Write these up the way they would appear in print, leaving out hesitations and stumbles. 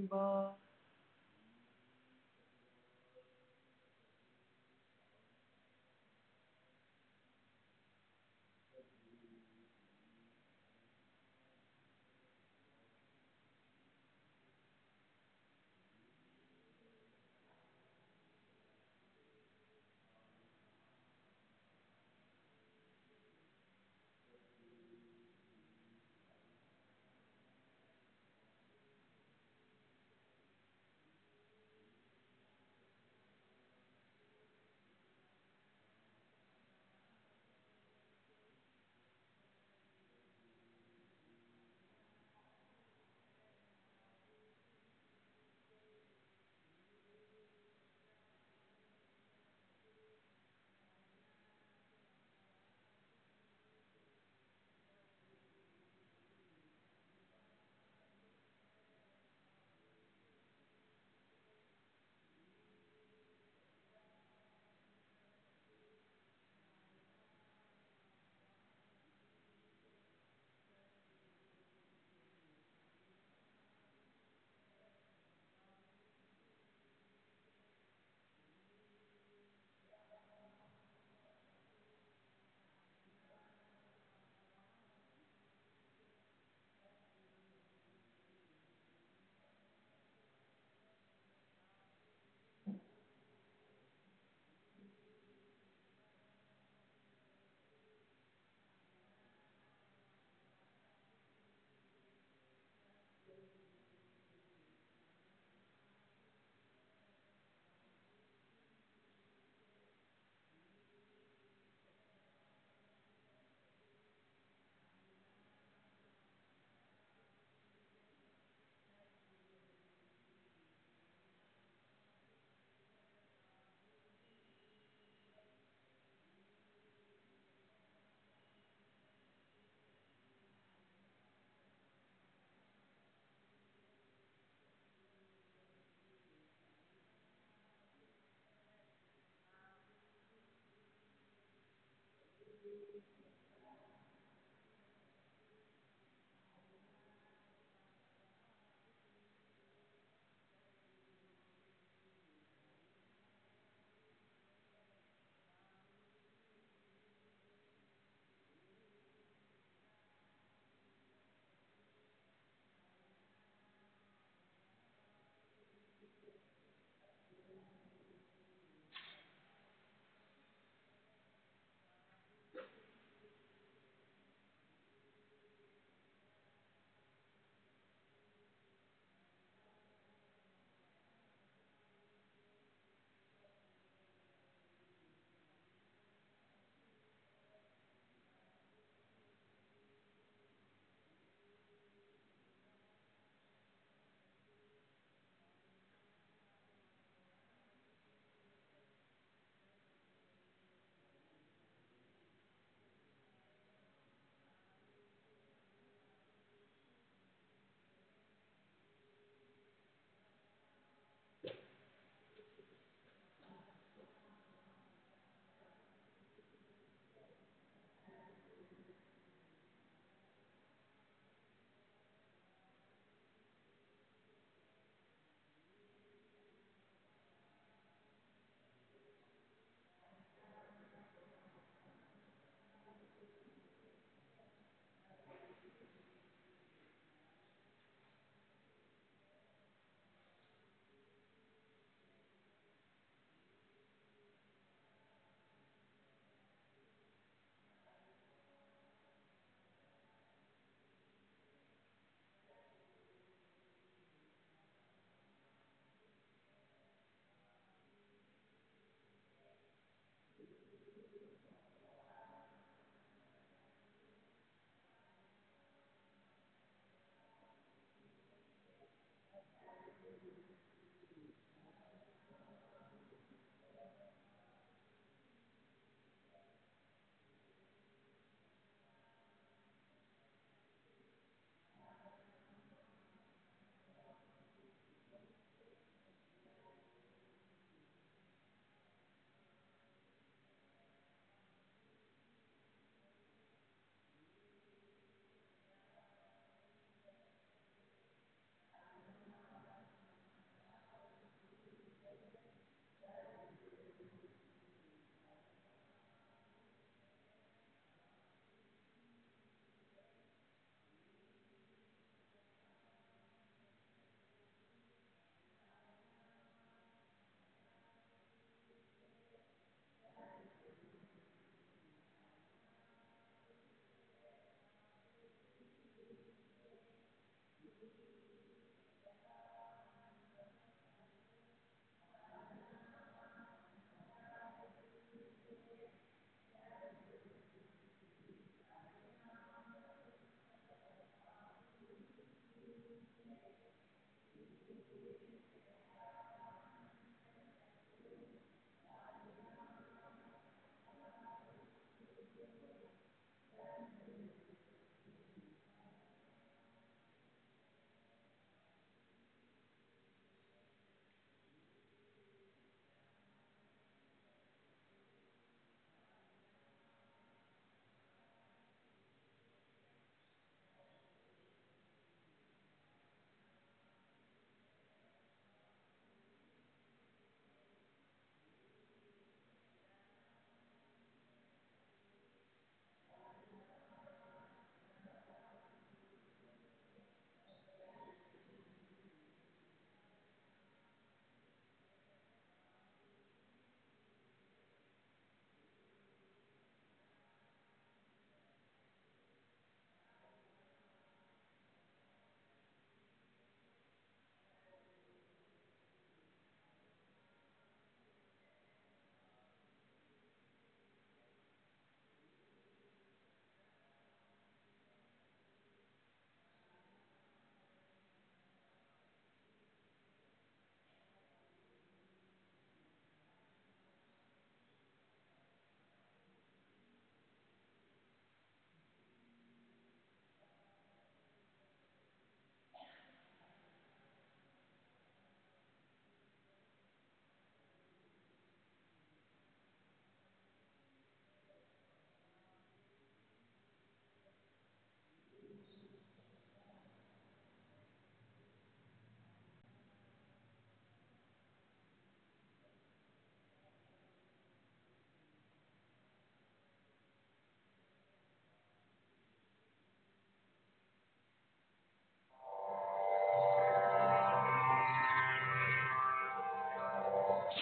Ba.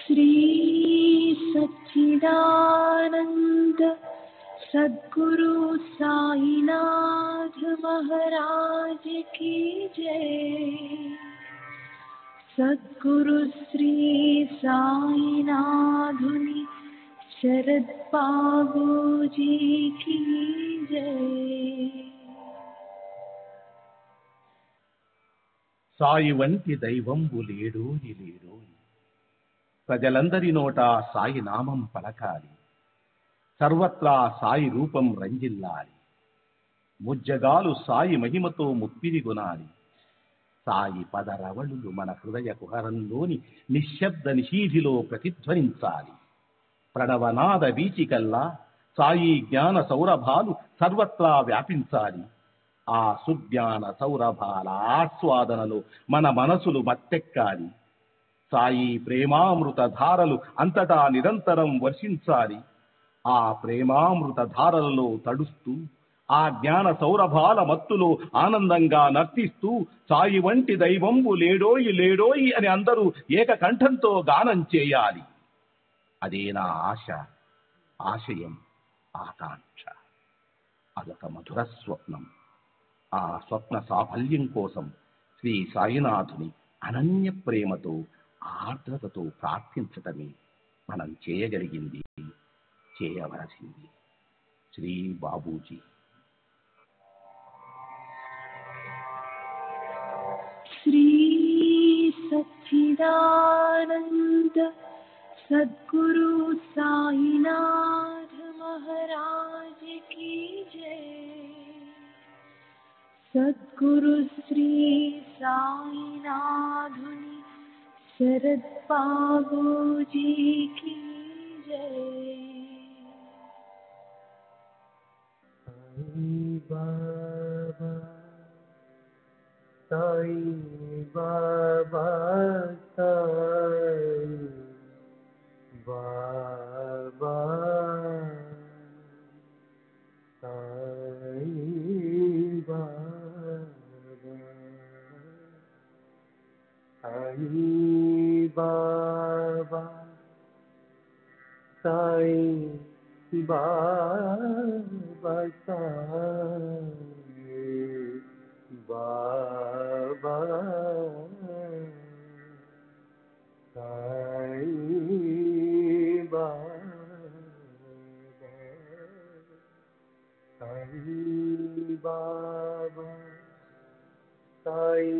Shri सच्चिदानंद सद्गुरु साईनाथ महाराज की जय। सद्गुरु श्री साईनाथुनि शरद बाबूजी की जय। సాయి వంటి దైవంబు లేడోయి లేడోయి, ప్రజలందరి నోట సాయి నామం పలకాలి, సర్వత్రా సాయి రూపం రంజిల్లాలి, ముజ్జగాలు సాయి మహిమతో ముప్పిరి గొనాలి. సాయి పదరవళులు మన హృదయ కుహరంలోని నిశ్శబ్ద నిశీధిలో ప్రతిధ్వనించాలి. ప్రణవనాద వీచికల్లా సాయి జ్ఞాన సౌరభాలు సర్వత్రా వ్యాపించాలి. ఆ సుజ్ఞాన సౌరభాల ఆస్వాదనలో మన మనసులు మత్తెక్కాలి. సాయి ప్రేమామృత ధారలు అంతటా నిరంతరం వర్షించాలి. ఆ ప్రేమామృత ధారలలో తడుస్తూ, ఆ జ్ఞాన సౌరభాల మత్తులో ఆనందంగా నర్తిస్తూ సాయి వంటి దైవంబు లేడోయి లేడోయి అని అందరూ ఏకకంఠంతో గానం చేయాలి. అదే నా ఆశ, ఆశయం, ఆకాంక్ష. అదొక మధుర స్వప్నం. ఆ స్వప్న సాఫల్యం కోసం శ్రీ సాయినాథుని అనన్య ప్రేమతో, ఆర్ద్రతతో ప్రార్థించటమే మనం చేయగలిగింది, చేయవలసింది. శ్రీ బాబూజీ. श्री सच्चिदानंद सद्गुरु साईनाथ महाराज की जय। सद्गुरु श्री साईनाथुनि शरद बाबूजी की जय। साई बाबा साई बाबा साई बाबा साई बाबा साई बाबा बाबा साई बाबा साई बाबा साई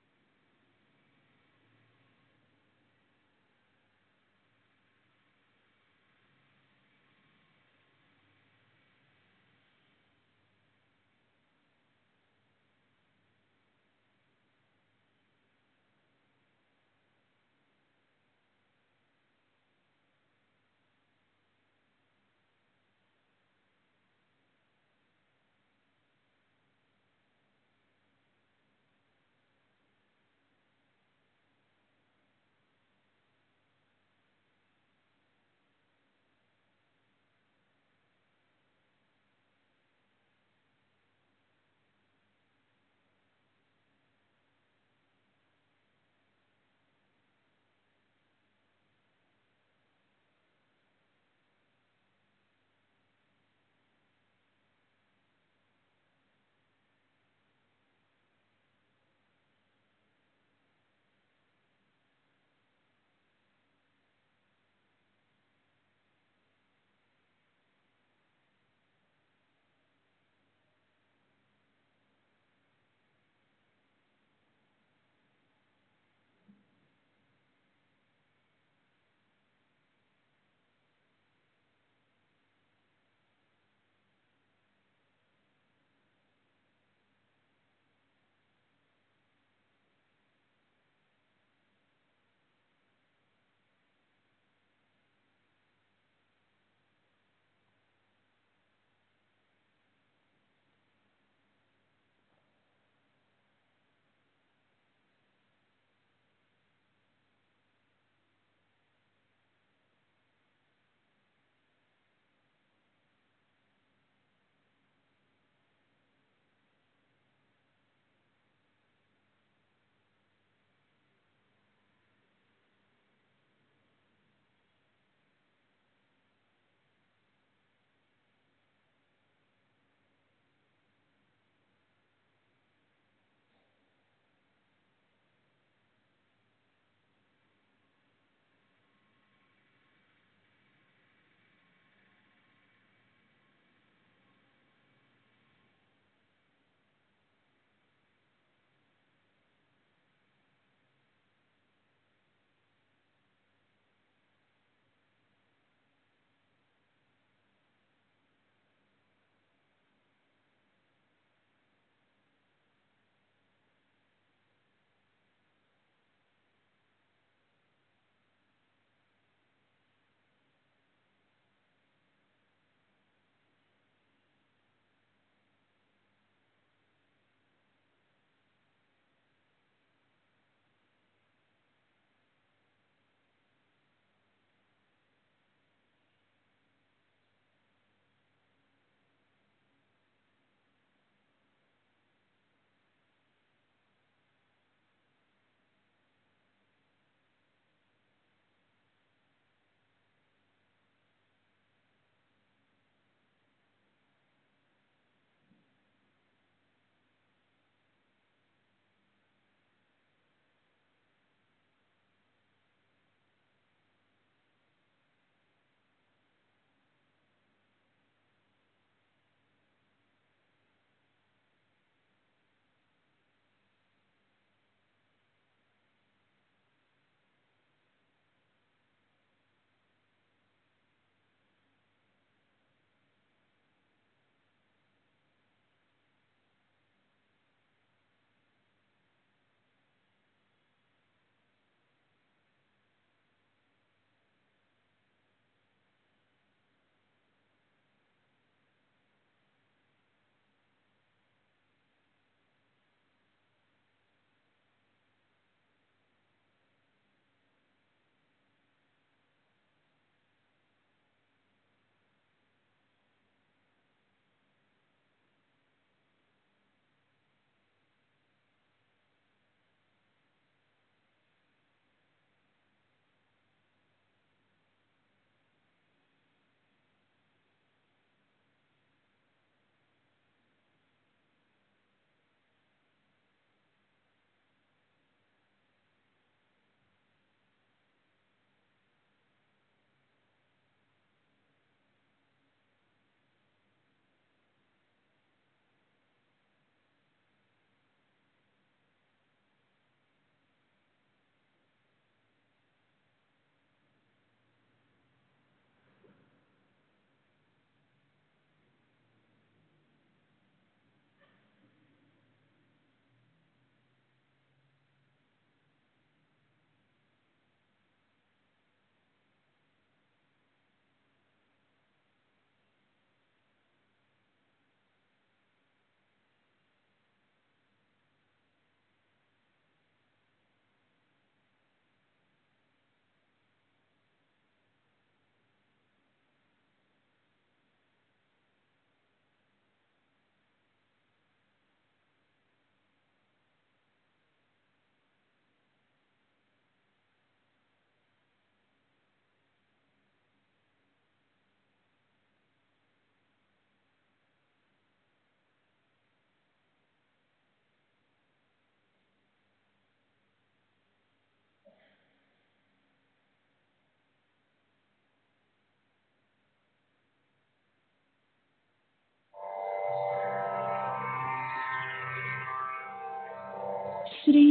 श्री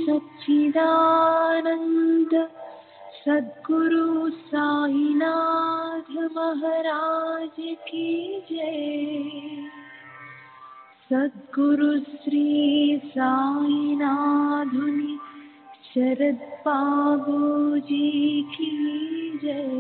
सच्चिदानंद सद्गुरु साईनाथ महाराज की जय। सद्गुरु श्री साईनाथुनि शरद बाबूजी की जय।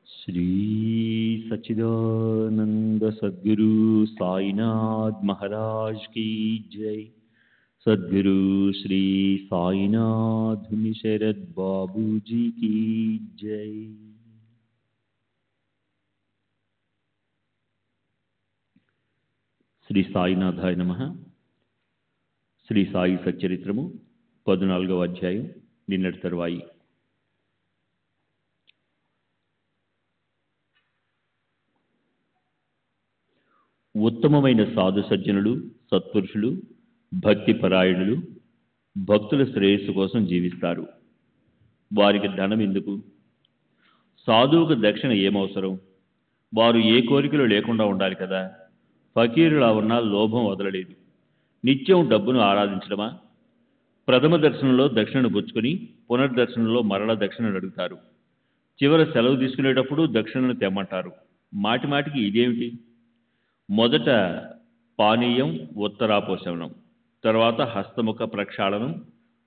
श्री सच्चिदानंद सद्गुरु साईनाथ महाराज की जय। सद्गुरु श्री साईनाथ शरद बाबूजी की जय। శ్రీ సాయినాథాయ నమః. శ్రీ సాయి సచ్చరిత్రము 14వ అధ్యాయం నిన్నటి తరువాయి. ఉత్తమమైన సాధు సజ్జనులు, సత్పురుషులు, భక్తి పరాయణులు భక్తుల శ్రేయస్సు కోసం జీవిస్తారు. వారికి ధనం ఎందుకు? సాధువుకు దక్షిణ ఏమవసరం? వారు ఏ కోరికలు లేకుండా ఉండాలి కదా. ఫకీరులా ఉన్న లోభం వదలలేదు. నిత్యం డబ్బును ఆరాధించడమా? ప్రథమ దర్శనంలో దక్షిణను పుచ్చుకొని పునర్దర్శనంలో మరల దక్షిణను అడుగుతారు. చివర సెలవు తీసుకునేటప్పుడు దక్షిణను తెమ్మంటారు. మాటి మాటికి ఇదేమిటి? మొదట పానీయం, ఉత్తరాపోషణం, తర్వాత హస్తముఖ ప్రక్షాళనం,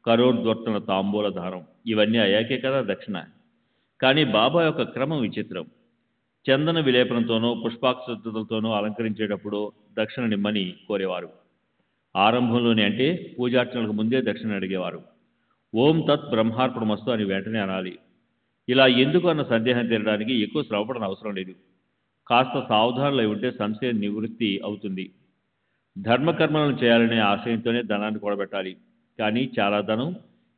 కరోద్వర్తన తాంబూల దానం. ఇవన్నీ అయ్యాకే కదా దక్షిణ. కానీ బాబా యొక్క క్రమం విచిత్రం. చందన విలేపనంతోనో పుష్పాక్షతలతోనో అలంకరించేటప్పుడు దక్షిణ నిమ్మని కోరేవారు. ఆరంభంలోనే అంటే పూజార్చనలకు ముందే దక్షిణ అడిగేవారు. ఓం తత్ బ్రహ్మార్పణమస్తు అని వెంటనే అనాలి. ఇలా ఎందుకు అన్న సందేహం తీరడానికి ఎక్కువ శ్రమపడన అవసరం లేదు. కాస్త సావధానులై ఉంటే సంశయం నివృత్తి అవుతుంది. ధర్మకర్మలను చేయాలనే ఆశయంతోనే ధనాన్ని కూడబెట్టాలి. కానీ చాలా ధనం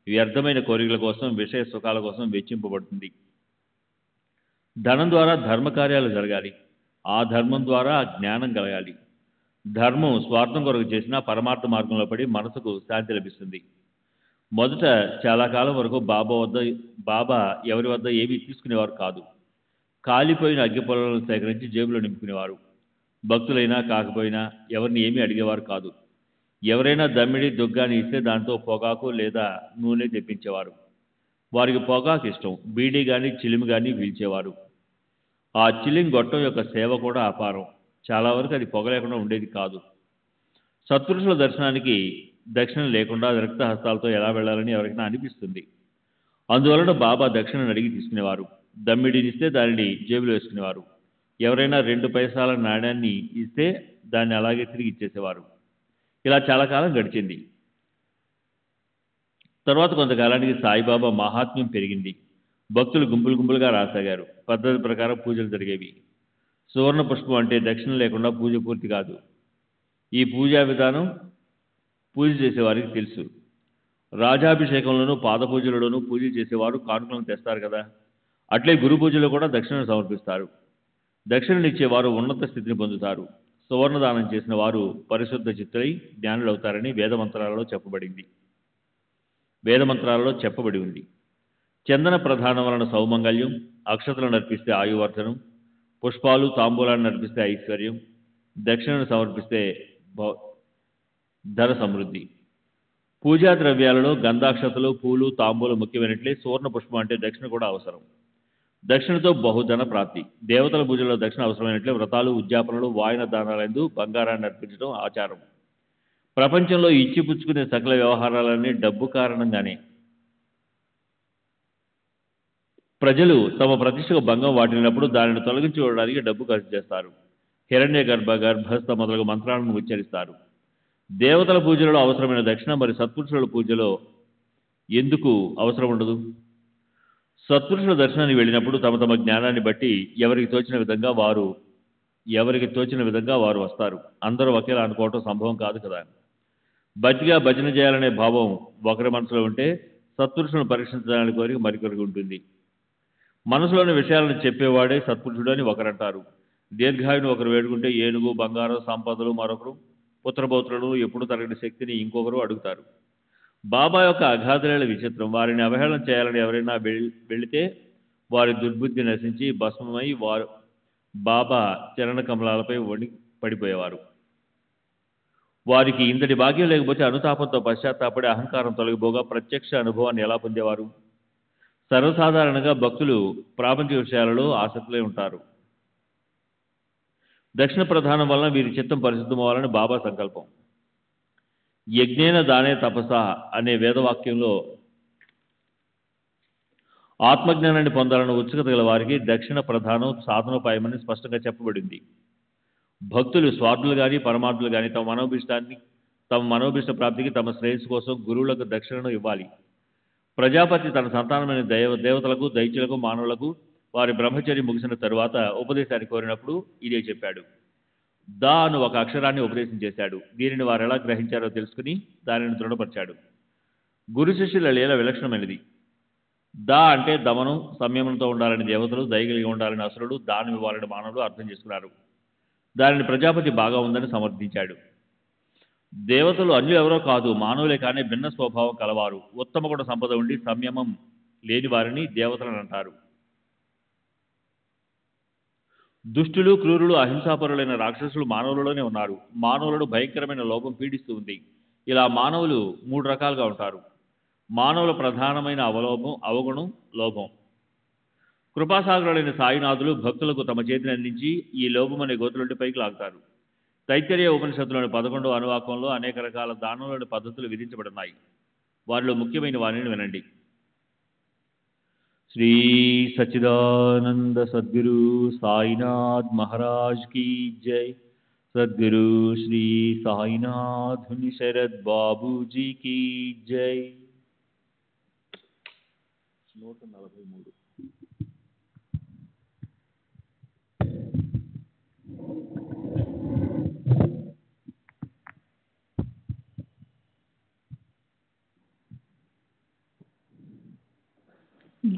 వ్యర్థమైన కోరికల కోసం, విషయ సుఖాల కోసం వెచ్చింపబడుతుంది. ధనం ద్వారా ధర్మకార్యాలు జరగాలి. ఆ ధర్మం ద్వారా జ్ఞానం కలగాలి. ధర్మం స్వార్థం కొరకు చేసినా పరమార్థ మార్గంలో పడి మనసుకు శాంతి లభిస్తుంది. మొదట చాలా కాలం వరకు బాబా ఎవరి వద్ద ఏమీ తీసుకునేవారు కాదు. కాలిపోయిన అగ్గిపొలాలను సేకరించి జేబులో నింపుకునేవారు. భక్తులైనా కాకపోయినా ఎవరిని ఏమీ అడిగేవారు కాదు. ఎవరైనా దమ్మిడి దుగ్గాని ఇస్తే దాంతో పొగాకు లేదా నూనె తెప్పించేవారు. వారికి పొగాకు ఇష్టం. బీడీ కానీ చిలిమి కానీ పీల్చేవారు. ఆ చిలిం గొట్టం యొక్క సేవ కూడా అపారం. చాలా వరకు అది పొగ లేకుండా ఉండేది కాదు. సత్పురుషుల దర్శనానికి దక్షిణ లేకుండా రక్త హస్తాలతో ఎలా వెళ్ళాలని ఎవరికైనా అనిపిస్తుంది. అందువలన బాబా దక్షిణను అడిగి తీసుకునేవారు. దమ్మిడినిస్తే దానిని జేబులో వేసుకునేవారు. ఎవరైనా 2 పైసల నాణ్యాన్ని ఇస్తే దాన్ని అలాగే తిరిగి ఇచ్చేసేవారు. ఇలా చాలా కాలం గడిచింది. తర్వాత కొంతకాలానికి సాయిబాబా మహాత్మ్యం పెరిగింది. భక్తులు గుంపులు గుంపులుగా రాసాగారు. పద్ధతి ప్రకారం పూజలు జరిగేవి. సువర్ణ పుష్పం అంటే దక్షిణ లేకుండా పూజ పూర్తి కాదు. ఈ పూజా విధానం పూజ చేసేవారికి తెలుసు. రాజాభిషేకంలోనూ పాదపూజలలోనూ పూజ చేసేవారు కానుకలను తెస్తారు కదా. అట్లే గురు పూజలో కూడా దక్షిణను సమర్పిస్తారు. దక్షిణనిచ్చేవారు ఉన్నత స్థితిని పొందుతారు. సువర్ణదానం చేసిన వారు పరిశుద్ధ చిత్తులై జ్ఞానులవుతారని వేదమంత్రాలలో చెప్పబడి ఉంది. చందన ప్రధానం వలన సౌమంగళ్యం, అక్షతలను నర్పిస్తే ఆయువర్ధనం, పుష్పాలు తాంబూలాన్ని నర్పిస్తే ఐశ్వర్యం, దక్షిణను సమర్పిస్తే ధన సమృద్ధి. పూజా ద్రవ్యాలలో గంధాక్షతలు, పూలు, తాంబూలు ముఖ్యమైనట్లే సువర్ణ పుష్పం అంటే దక్షిణ కూడా అవసరం. దక్షిణతో బహుధన ప్రాప్తి. దేవతల పూజలో దక్షిణ అవసరమైనట్లే వ్రతాలు, ఉద్యాపనలు, వాయన దానాలందు బంగారాన్ని అర్పించడం ఆచారం. ప్రపంచంలో ఇచ్చిపుచ్చుకునే సకల వ్యవహారాలన్నీ డబ్బు కారణంగానే. ప్రజలు తమ ప్రతిష్టకు భంగం వాటిల్లినప్పుడు దానిని తొలగించి చూడడానికి డబ్బు ఖర్చు చేస్తారు. హిరణ్య గర్భస్థ మొదలగు మంత్రాలను ఉచ్చరిస్తారు. దేవతల పూజలలో అవసరమైన దక్షిణ మరి సత్పురుషుల పూజలో ఎందుకు అవసరం ఉండదు? సత్పురుషుల దర్శనానికి వెళ్ళినప్పుడు తమ తమ జ్ఞానాన్ని బట్టి ఎవరికి తోచిన విధంగా వారు వస్తారు. అందరూ ఒకేలా అనుకోవటం సంభవం కాదు కదా. భక్తిగా భజన చేయాలనే భావం ఒకరి మనసులో ఉంటే సత్పురుషులను పరీక్షించడానికి కోరిక మరికొరికి ఉంటుంది. మనసులోని విషయాలను చెప్పేవాడే సత్పురుషుడు అని ఒకరంటారు. దీర్ఘాయుని ఒకరు వేడుకుంటే ఏనుగు, బంగారం, సంపదలు మరొకరు, పుత్రపౌత్రులను, ఎప్పుడు తరగని శక్తిని ఇంకొకరు అడుగుతారు. బాబా యొక్క అగాధలేల విచిత్రం. వారిని అవహేళన చేయాలని ఎవరైనా వెళితే వారి దుర్బుద్ధి నశించి భస్మమై వారు బాబా చరణ కమలాలపై పడిపోయేవారు. వారికి ఇంతటి భాగ్యం లేకపోతే అనుతాపంతో పశ్చాత్తాపడి అహంకారం తొలగిపోగా ప్రత్యక్ష అనుభవాన్ని ఎలా పొందేవారు? సర్వసాధారణంగా భక్తులు ప్రాపంచిక విషయాలలో ఆసక్తులై ఉంటారు. దక్షిణ ప్రధానం వలన వీరి చిత్తం పరిశుద్ధమవ్వాలని బాబా సంకల్పం. యజ్ఞేన దానే తపస అనే వేదవాక్యంలో ఆత్మజ్ఞానాన్ని పొందాలన్న ఉత్సుకత గల వారికి దక్షిణ ప్రధానం సాధనోపాయమని స్పష్టంగా చెప్పబడింది. భక్తులు స్వార్థులు కానీ పరమార్థులు కానీ తమ మనోభిష్ట ప్రాప్తికి తమ శ్రేయస్సు కోసం గురువులకు దక్షిణను ఇవ్వాలి. ప్రజాపతి తన సంతానమైన దేవతలకు, దైత్యులకు, మానవులకు వారి బ్రహ్మచర్యం ముగిసిన తరువాత ఉపదేశాన్ని కోరినప్పుడు ఇదే చెప్పాడు. దా అను ఒక అక్షరాన్ని ఉపదేశం చేశాడు. దీనిని వారు ఎలా గ్రహించారో తెలుసుకుని దానిని దృఢపరిచాడు. గురు శిష్యుల లీల విలక్షణమైనది. దా అంటే దమనం, సంయమనంతో ఉండాలని దేవతలు, దయగలిగి ఉండాలని అసురుడు, దానం ఇవ్వాలని మానవులు అర్థం చేసుకున్నారు. దానిని ప్రజాపతి బాగా ఉందని సమర్థించాడు. దేవతలు అన్యులు ఎవరో కాదు, మానవులే కానీ భిన్న స్వభావం కలవారు. ఉత్తమ గుణ సంపద ఉండి సంయమం లేని వారిని దేవతలను అంటారు. దుష్టులు, క్రూరులు, అహింసాపరులైన రాక్షసులు మానవులలోనే ఉన్నారు. మానవులను భయంకరమైన లోపం పీడిస్తూ ఉంది. ఇలా మానవులు 3 రకాలుగా ఉంటారు. మానవుల ప్రధానమైన అవగుణం లోభం. కృపాసాగరులైన సాయినాథులు భక్తులకు తమ చేతిని అందించి ఈ లోభం అనే గోతులుంటి పైకి లాగుతారు. తైత్తరీయ ఉపనిషత్తులోని 11వ అనువాకంలో అనేక రకాల దానంలోని పద్ధతులు విధించబడున్నాయి. వారిలో ముఖ్యమైన వారిని వినండి. శ్రీ సచ్చిదానంద సద్గురు సాయినాథ్ మహారాజ్ కీ జై. సద్గురు శ్రీ సాయినాథ్ శరద్ బాబూజీ కీ జై. 143.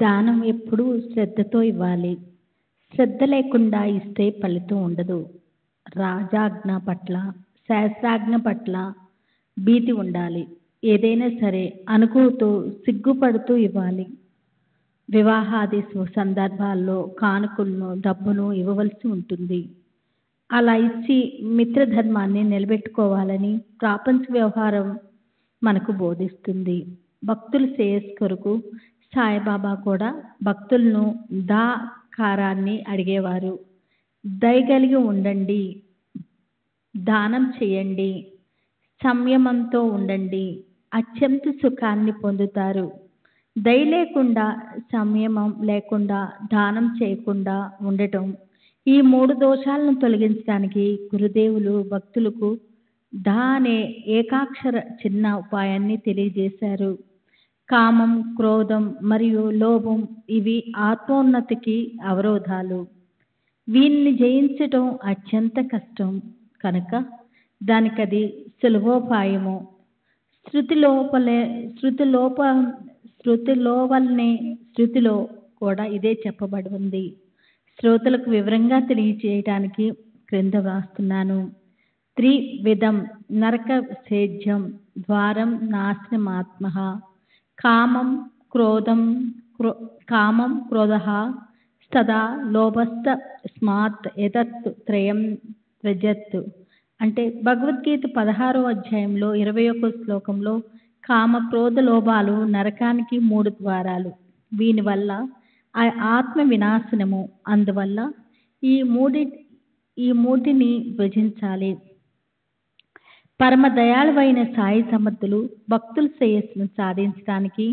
దానం ఎప్పుడూ శ్రద్ధతో ఇవ్వాలి. శ్రద్ధ లేకుండా ఇస్తే ఫలితం ఉండదు. రాజాజ్ఞ పట్ల, శాస్త్రాజ్ఞ పట్ల భీతి ఉండాలి. ఏదైనా సరే అనుకుతూ సిగ్గుపడుతూ ఇవ్వాలి. వివాహాది సందర్భాల్లో కానుకలను, డబ్బును ఇవ్వవలసి ఉంటుంది. అలా ఇచ్చి మిత్రధర్మాన్ని నిలబెట్టుకోవాలని ప్రాపంచ వ్యవహారం మనకు బోధిస్తుంది. భక్తుల శ్రేయస్సు కొరకు సాయిబాబా కూడా భక్తులను దాకారాన్ని అడిగేవారు. దయగలిగి ఉండండి, దానం చేయండి, సంయమంతో ఉండండి, అత్యంత సుఖాన్ని పొందుతారు. దయ లేకుండా, సంయమం లేకుండా, దానం చేయకుండా ఉండటం, ఈ 3 దోషాలను తొలగించడానికి గురుదేవులు భక్తులకు అనే ఏకాక్షర చిన్న ఉపాయాన్ని తెలియజేశారు. కామం, క్రోధం మరియు లోభం ఇవి ఆత్మోన్నతికి అవరోధాలు. వీన్ని జయించటం అత్యంత కష్టం కనుక దానికది సులభోపాయము. శృతిలో కూడా ఇదే చెప్పబడి ఉంది. శ్రోతలకు వివరంగా తెలియచేయటానికి క్రింద వ్రాస్తున్నాను. త్రివిధం నరక సేద్యం ద్వారం నాశనమాత్మ కామం క్రోధ స్తదా లోభస్థ స్మాత్ ఎతత్ త్రయం త్రజత్. అంటే భగవద్గీత 16వ అధ్యాయంలో 21వ శ్లోకంలో కామ, క్రోధ, లోభాలు నరకానికి 3 ద్వారాలు. వీని వల్ల ఆత్మ వినాశనము. అందువల్ల ఈ మూటిని భజించాలి. పరమ దయాళువైన సాయి సమర్థులు భక్తుల శ్రేయస్సును సాధించడానికి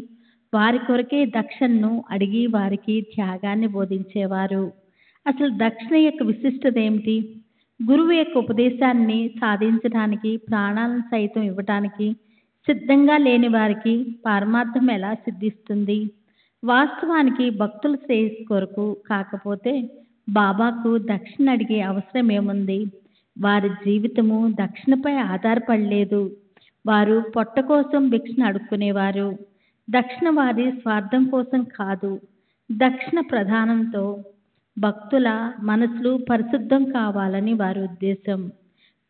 వారి కొరకే దక్షిణను అడిగి వారికి త్యాగాన్ని బోధించేవారు. అసలు దక్షిణ యొక్క విశిష్టత ఏమిటి? గురువు యొక్క ఉపదేశాన్ని సాధించడానికి ప్రాణాలను సైతం ఇవ్వటానికి సిద్ధంగా లేని వారికి పరమార్థం ఎలా సిద్ధిస్తుంది? వాస్తవానికి భక్తుల శ్రేయస్సు కొరకు కాకపోతే బాబాకు దక్షిణ అడిగే అవసరం ఏముంది? వారి జీవితము దక్షిణపై ఆధారపడలేదు. వారు పొట్ట కోసం భిక్షను అడుక్కునేవారు. దక్షిణ వారి స్వార్థం కోసం కాదు. దక్షిణ ప్రధానంతో భక్తుల మనసులు పరిశుద్ధం కావాలని వారి ఉద్దేశం.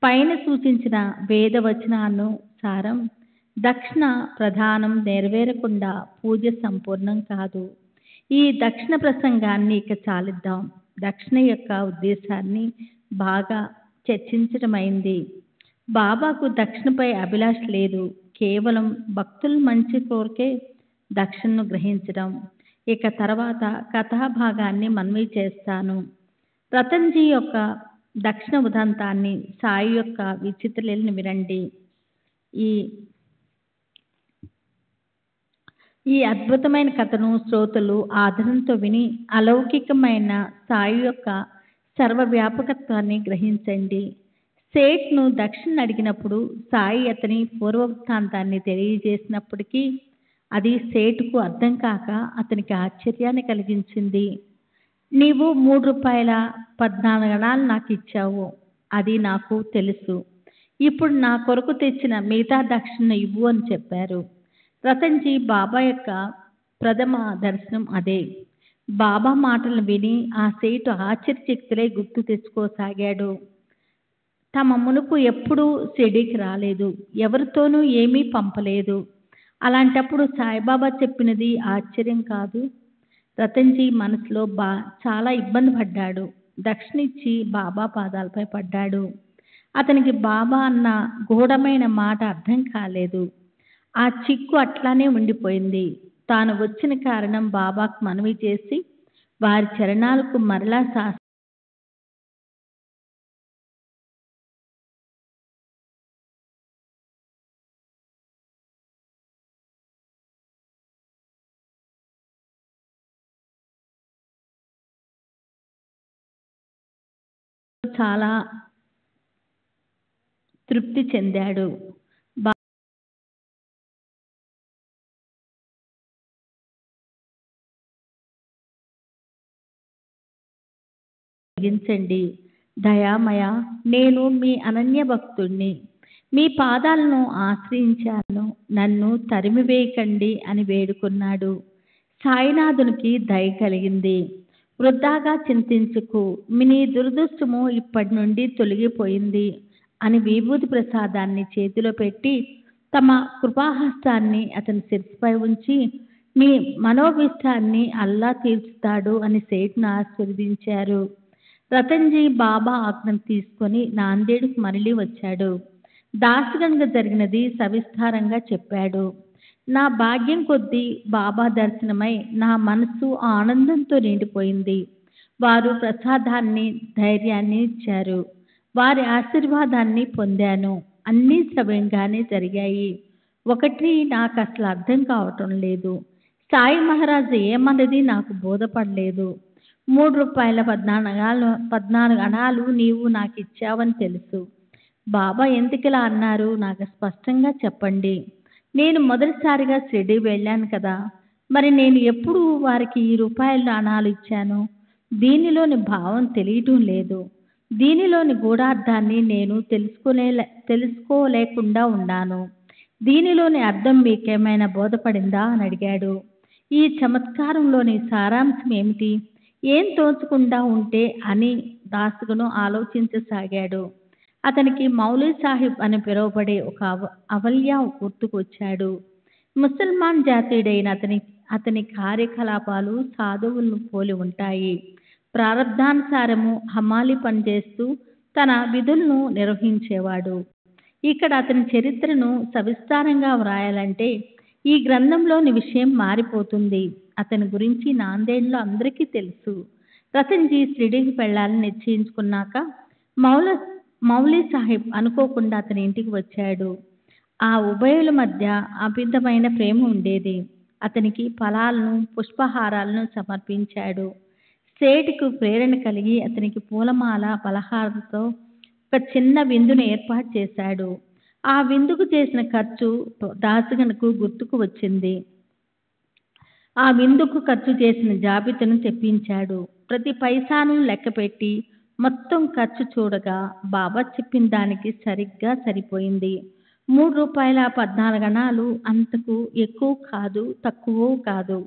పైన సూచించిన వేద వచనానుసారం దక్షిణ ప్రధానం నెరవేరకుండా పూజ సంపూర్ణం కాదు. ఈ దక్షిణ ప్రసంగాన్ని ఇక చాలిద్దాం. దక్షిణ యొక్క ఉద్దేశాన్ని బాగా చర్చించటమైంది. బాబాకు దక్షిణపై అభిలాష లేదు. కేవలం భక్తుల మంచి కోరికే దక్షిణను గ్రహించడం. ఇక తర్వాత కథాభాగాన్ని మనవి చేస్తాను. రతన్జీ యొక్క దక్షిణ ఉదంతాన్ని, సాయి యొక్క విచిత్రలీలను వినండి. ఈ అద్భుతమైన కథను శ్రోతలు ఆదరణతో విని అలౌకికమైన సాయి యొక్క సర్వవ్యాపకత్వాన్ని గ్రహించండి. సేట్ను దక్షిణ అడిగినప్పుడు సాయి అతని పూర్వవృత్తాంతాన్ని తెలియజేసినప్పటికీ అది సేటుకు అర్థం కాక అతనికి ఆశ్చర్యాన్ని కలిగించింది. నీవు ₹3.14 నాకు ఇచ్చావు, అది నాకు తెలుసు. ఇప్పుడు నా కొరకు తెచ్చిన మిగతా దక్షిణ ఇవ్వు అని చెప్పారు. రతన్జీ బాబా యొక్క ప్రథమ దర్శనం అదే. బాబా మాటలను విని ఆ సేటు ఆశ్చర్యచకితులై గుర్తు తెచ్చుకోసాగాడు. తమ మునుపు ఎప్పుడూ షిరిడీకి రాలేదు, ఎవరితోనూ ఏమీ పంపలేదు. అలాంటప్పుడు సాయిబాబా చెప్పినది ఆశ్చర్యం కాదు. రతన్జీ మనసులో చాలా ఇబ్బంది పడ్డాడు. దక్షిణ ఇచ్చి బాబా పాదాలపై పడ్డాడు. అతనికి బాబా అన్న గూఢమైన మాట అర్థం కాలేదు. ఆ చిక్కు అట్లానే ఉండిపోయింది. తాను వచ్చిన కారణం బాబాకు మనవి చేసి వారి చరణాలకు మరలా చాలా తృప్తి చెందాడు. దయామయ, నేను మీ అనన్య భక్తుణ్ణి, మీ పాదాలను ఆశ్రయించాను, నన్ను తరిమివేయకండి అని వేడుకున్నాడు. సాయినాథునికి దయ కలిగింది. వృధాగా చింతించుకు, నీ దురదృష్టము ఇప్పటి నుండి తొలగిపోయింది అని విభూతి ప్రసాదాన్ని చేతిలో పెట్టి తమ కృపాహస్తాన్ని అతని శిరస్సుపై ఉంచి, మీ మనోభిష్టాన్ని అల్లా తీర్చుతాడు అని సేట్ను ఆశీర్వదించారు. రతన్జీ బాబా ఆజ్ఞను తీసుకొని నాందేడుకు మరలి వచ్చాడు. దాసగంగా జరిగినది సవిస్తారంగా చెప్పాడు. నా భాగ్యం కొద్దీ బాబా దర్శనమై నా మనసు ఆనందంతో నిండిపోయింది. వారు ప్రసాదాన్ని, ధైర్యాన్ని ఇచ్చారు. వారి ఆశీర్వాదాన్ని పొందాను. అన్నీ సవ్యంగానే జరిగాయి. ఒకటి నాకు అసలు అర్థం కావటం లేదు. సాయి మహారాజు ఏమన్నది నాకు బోధపడలేదు. ₹3.14 నీవు నాకు ఇచ్చావని తెలుసు. బాబా ఎందుకిలా అన్నారు నాకు స్పష్టంగా చెప్పండి. నేను మొదటిసారిగా షిరిడీ వెళ్ళాను కదా, మరి నేను ఎప్పుడు వారికి ఈ ₹నాణాలు ఇచ్చాను? దీనిలోని భావం తెలియటం లేదు. దీనిలోని గూఢార్థాన్ని నేను తెలుసుకోలేకుండా ఉన్నాను. దీనిలోని అర్థం మీకేమైనా బోధపడిందా అని అడిగాడు. ఈ చమత్కారంలోని సారాంశం ఏమిటి? ఏం తోచకుండా ఉంటే అని దాసుగను ఆలోచించసాగాడు. అతనికి మౌలీ సాహిబ్ అని పిలువబడే ఒక అవల్య గుర్తుకొచ్చాడు. ముసల్మాన్ జాతీయుడైన అతని కార్యకలాపాలు సాధువులను పోలి ఉంటాయి. ప్రారబ్ధానుసారము హమాలి పనిచేస్తూ తన విధులను నిర్వహించేవాడు. ఇక్కడ అతని చరిత్రను సవిస్తారంగా వ్రాయాలంటే ఈ గ్రంథంలోని విషయం మారిపోతుంది. అతని గురించి నాందేడ్లో అందరికీ తెలుసు. రతన్జీ షిరిడీకి వెళ్ళాలని నిశ్చయించుకున్నాక మౌలీ సాహిబ్ అనుకోకుండా అతని ఇంటికి వచ్చాడు. ఆ ఉభయుల మధ్య అమితమైన ప్రేమ ఉండేది. అతనికి ఫలాలను, పుష్పహారాలను సమర్పించాడు. సేటుకు ప్రేరణ కలిగి అతనికి పూలమాల, పలహారంతో ఒక చిన్న విందును ఏర్పాటు చేశాడు. ఆ విందుకు చేసిన ఖర్చు దాసగనకు గుర్తుకు వచ్చింది. ఆ విందుకు ఖర్చు చేసిన జాబితాను తెప్పించాడు. ప్రతి పైసాను లెక్కపెట్టి మొత్తం ఖర్చు చూడగా బాబా చెప్పిన దానికి సరిగ్గా సరిపోయింది. ₹3.14 అంతకు ఎక్కువ కాదు, తక్కువ కాదు,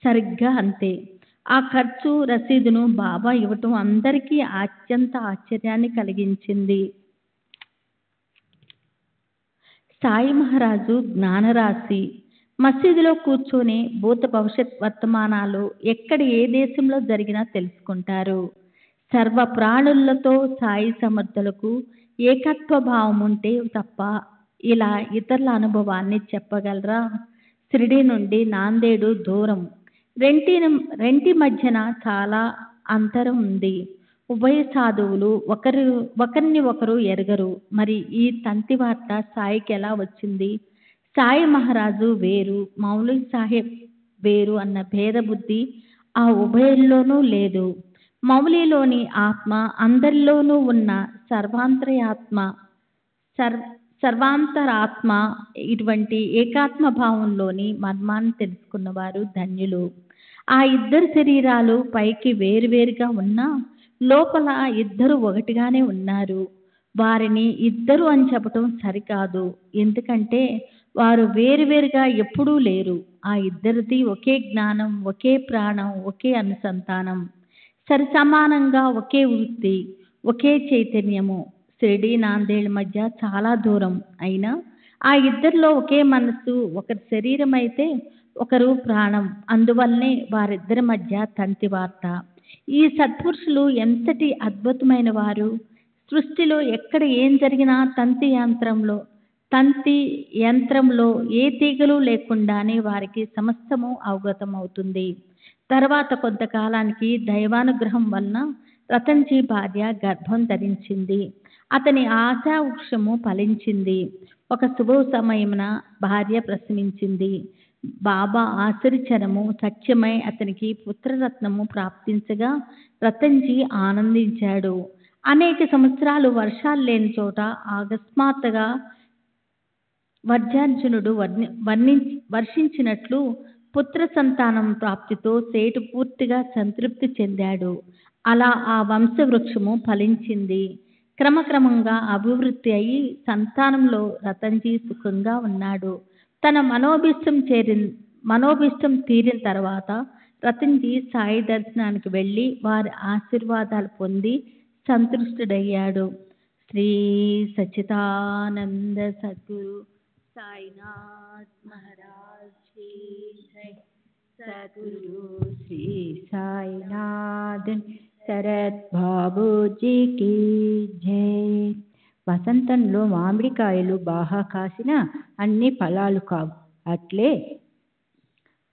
సరిగ్గా అంతే. ఆ ఖర్చు రసీదును బాబా ఇవ్వటం అందరికీ అత్యంత ఆశ్చర్యాన్ని కలిగించింది. సాయి మహారాజు జ్ఞానరాశి. మసీదులో కూర్చొని భూత భవిష్యత్ వర్తమానాలు ఎక్కడ ఏ దేశంలో జరిగినా తెలుసుకుంటారు. సర్వ ప్రాణులతో సాయి సమర్థులకు ఏకత్వ భావం ఉంటే తప్ప ఇలా ఇతరుల అనుభవాన్ని చెప్పగలరా? షిరిడీ నుండి నాందేడు దూరం. రెంటి మధ్యన చాలా అంతరం ఉంది. ఉభయ సాధువులు ఒకరిని ఒకరు ఎరగరు. మరి ఈ తంతి వార్త సాయికి ఎలా వచ్చింది? సాయి మహారాజు వేరు, మౌలీ సాహెబ్ వేరు అన్న భేద బుద్ధి ఆ ఉభయుల్లోనూ లేదు. మౌలీలోని ఆత్మ అందరిలోనూ ఉన్న సర్వాంతరాత్మ. ఇటువంటి ఏకాత్మ భావంలోని మర్మాన్ని తెలుసుకున్నవారు ధన్యులు. ఆ ఇద్దరు శరీరాలు పైకి వేరువేరుగా ఉన్నా లోపల ఇద్దరు ఒకటిగానే ఉన్నారు. వారిని ఇద్దరు అని చెప్పటం సరికాదు. ఎందుకంటే వారు వేరువేరుగా ఎప్పుడూ లేరు. ఆ ఇద్దరిది ఒకే జ్ఞానం, ఒకే ప్రాణం, ఒకే అనుసంధానం, సరి సమానంగా ఒకే వృత్తి, ఒకే చైతన్యము. షిరిడీ నాందేడ్ మధ్య చాలా దూరం అయినా ఆ ఇద్దరిలో ఒకే మనస్సు, ఒకరి శరీరం అయితే ఒకరు ప్రాణం. అందువల్లనే వారిద్దరి మధ్య తంతి వార్త. ఈ సత్పురుషులు ఎంతటి అద్భుతమైన వారు! సృష్టిలో ఎక్కడ ఏం జరిగినా తంతి యంత్రంలో ఏ తీగలు లేకుండానే వారికి సమస్తము అవగతం అవుతుంది. తర్వాత కొంతకాలానికి దైవానుగ్రహం వలన రతన్జీ భార్య గర్భం ధరించింది. అతని ఆశావృక్షము ఫలించింది. ఒక శుభ సమయమున భార్య ప్రసవించింది. బాబా ఆశీర్వచనము సత్యమై అతనికి పుత్రరత్నము ప్రాప్తించగా రతన్జీ ఆనందించాడు. అనేక సంవత్సరాలు వర్షాలు లేని చోట అకస్మాత్తుగా వర్షార్జునుడు వర్షించినట్లు పుత్ర సంతానం ప్రాప్తితో సేటు పూర్తిగా సంతృప్తి చెందాడు. అలా ఆ వంశవృక్షము ఫలించింది. క్రమక్రమంగా అభివృద్ధి అయి సంతానంలో రతన్జీ సుఖంగా ఉన్నాడు. తన మనోభిష్టం తీరిన తర్వాత రతన్జీ సాయి దర్శనానికి వెళ్ళి వారి ఆశీర్వాదాలు పొంది సంతృష్టుడయ్యాడు. శ్రీ సచ్చిదానంద సద్గురు సాయినాథ్ మహారాజ్ కీ జై. సద్గురు శ్రీ సాయినాథన్ శరత్ బాబూజీ కీ జై. వసంతంలో మామిడికాయలు బాగా కాసిన అన్ని ఫలాలు కావు. అట్లే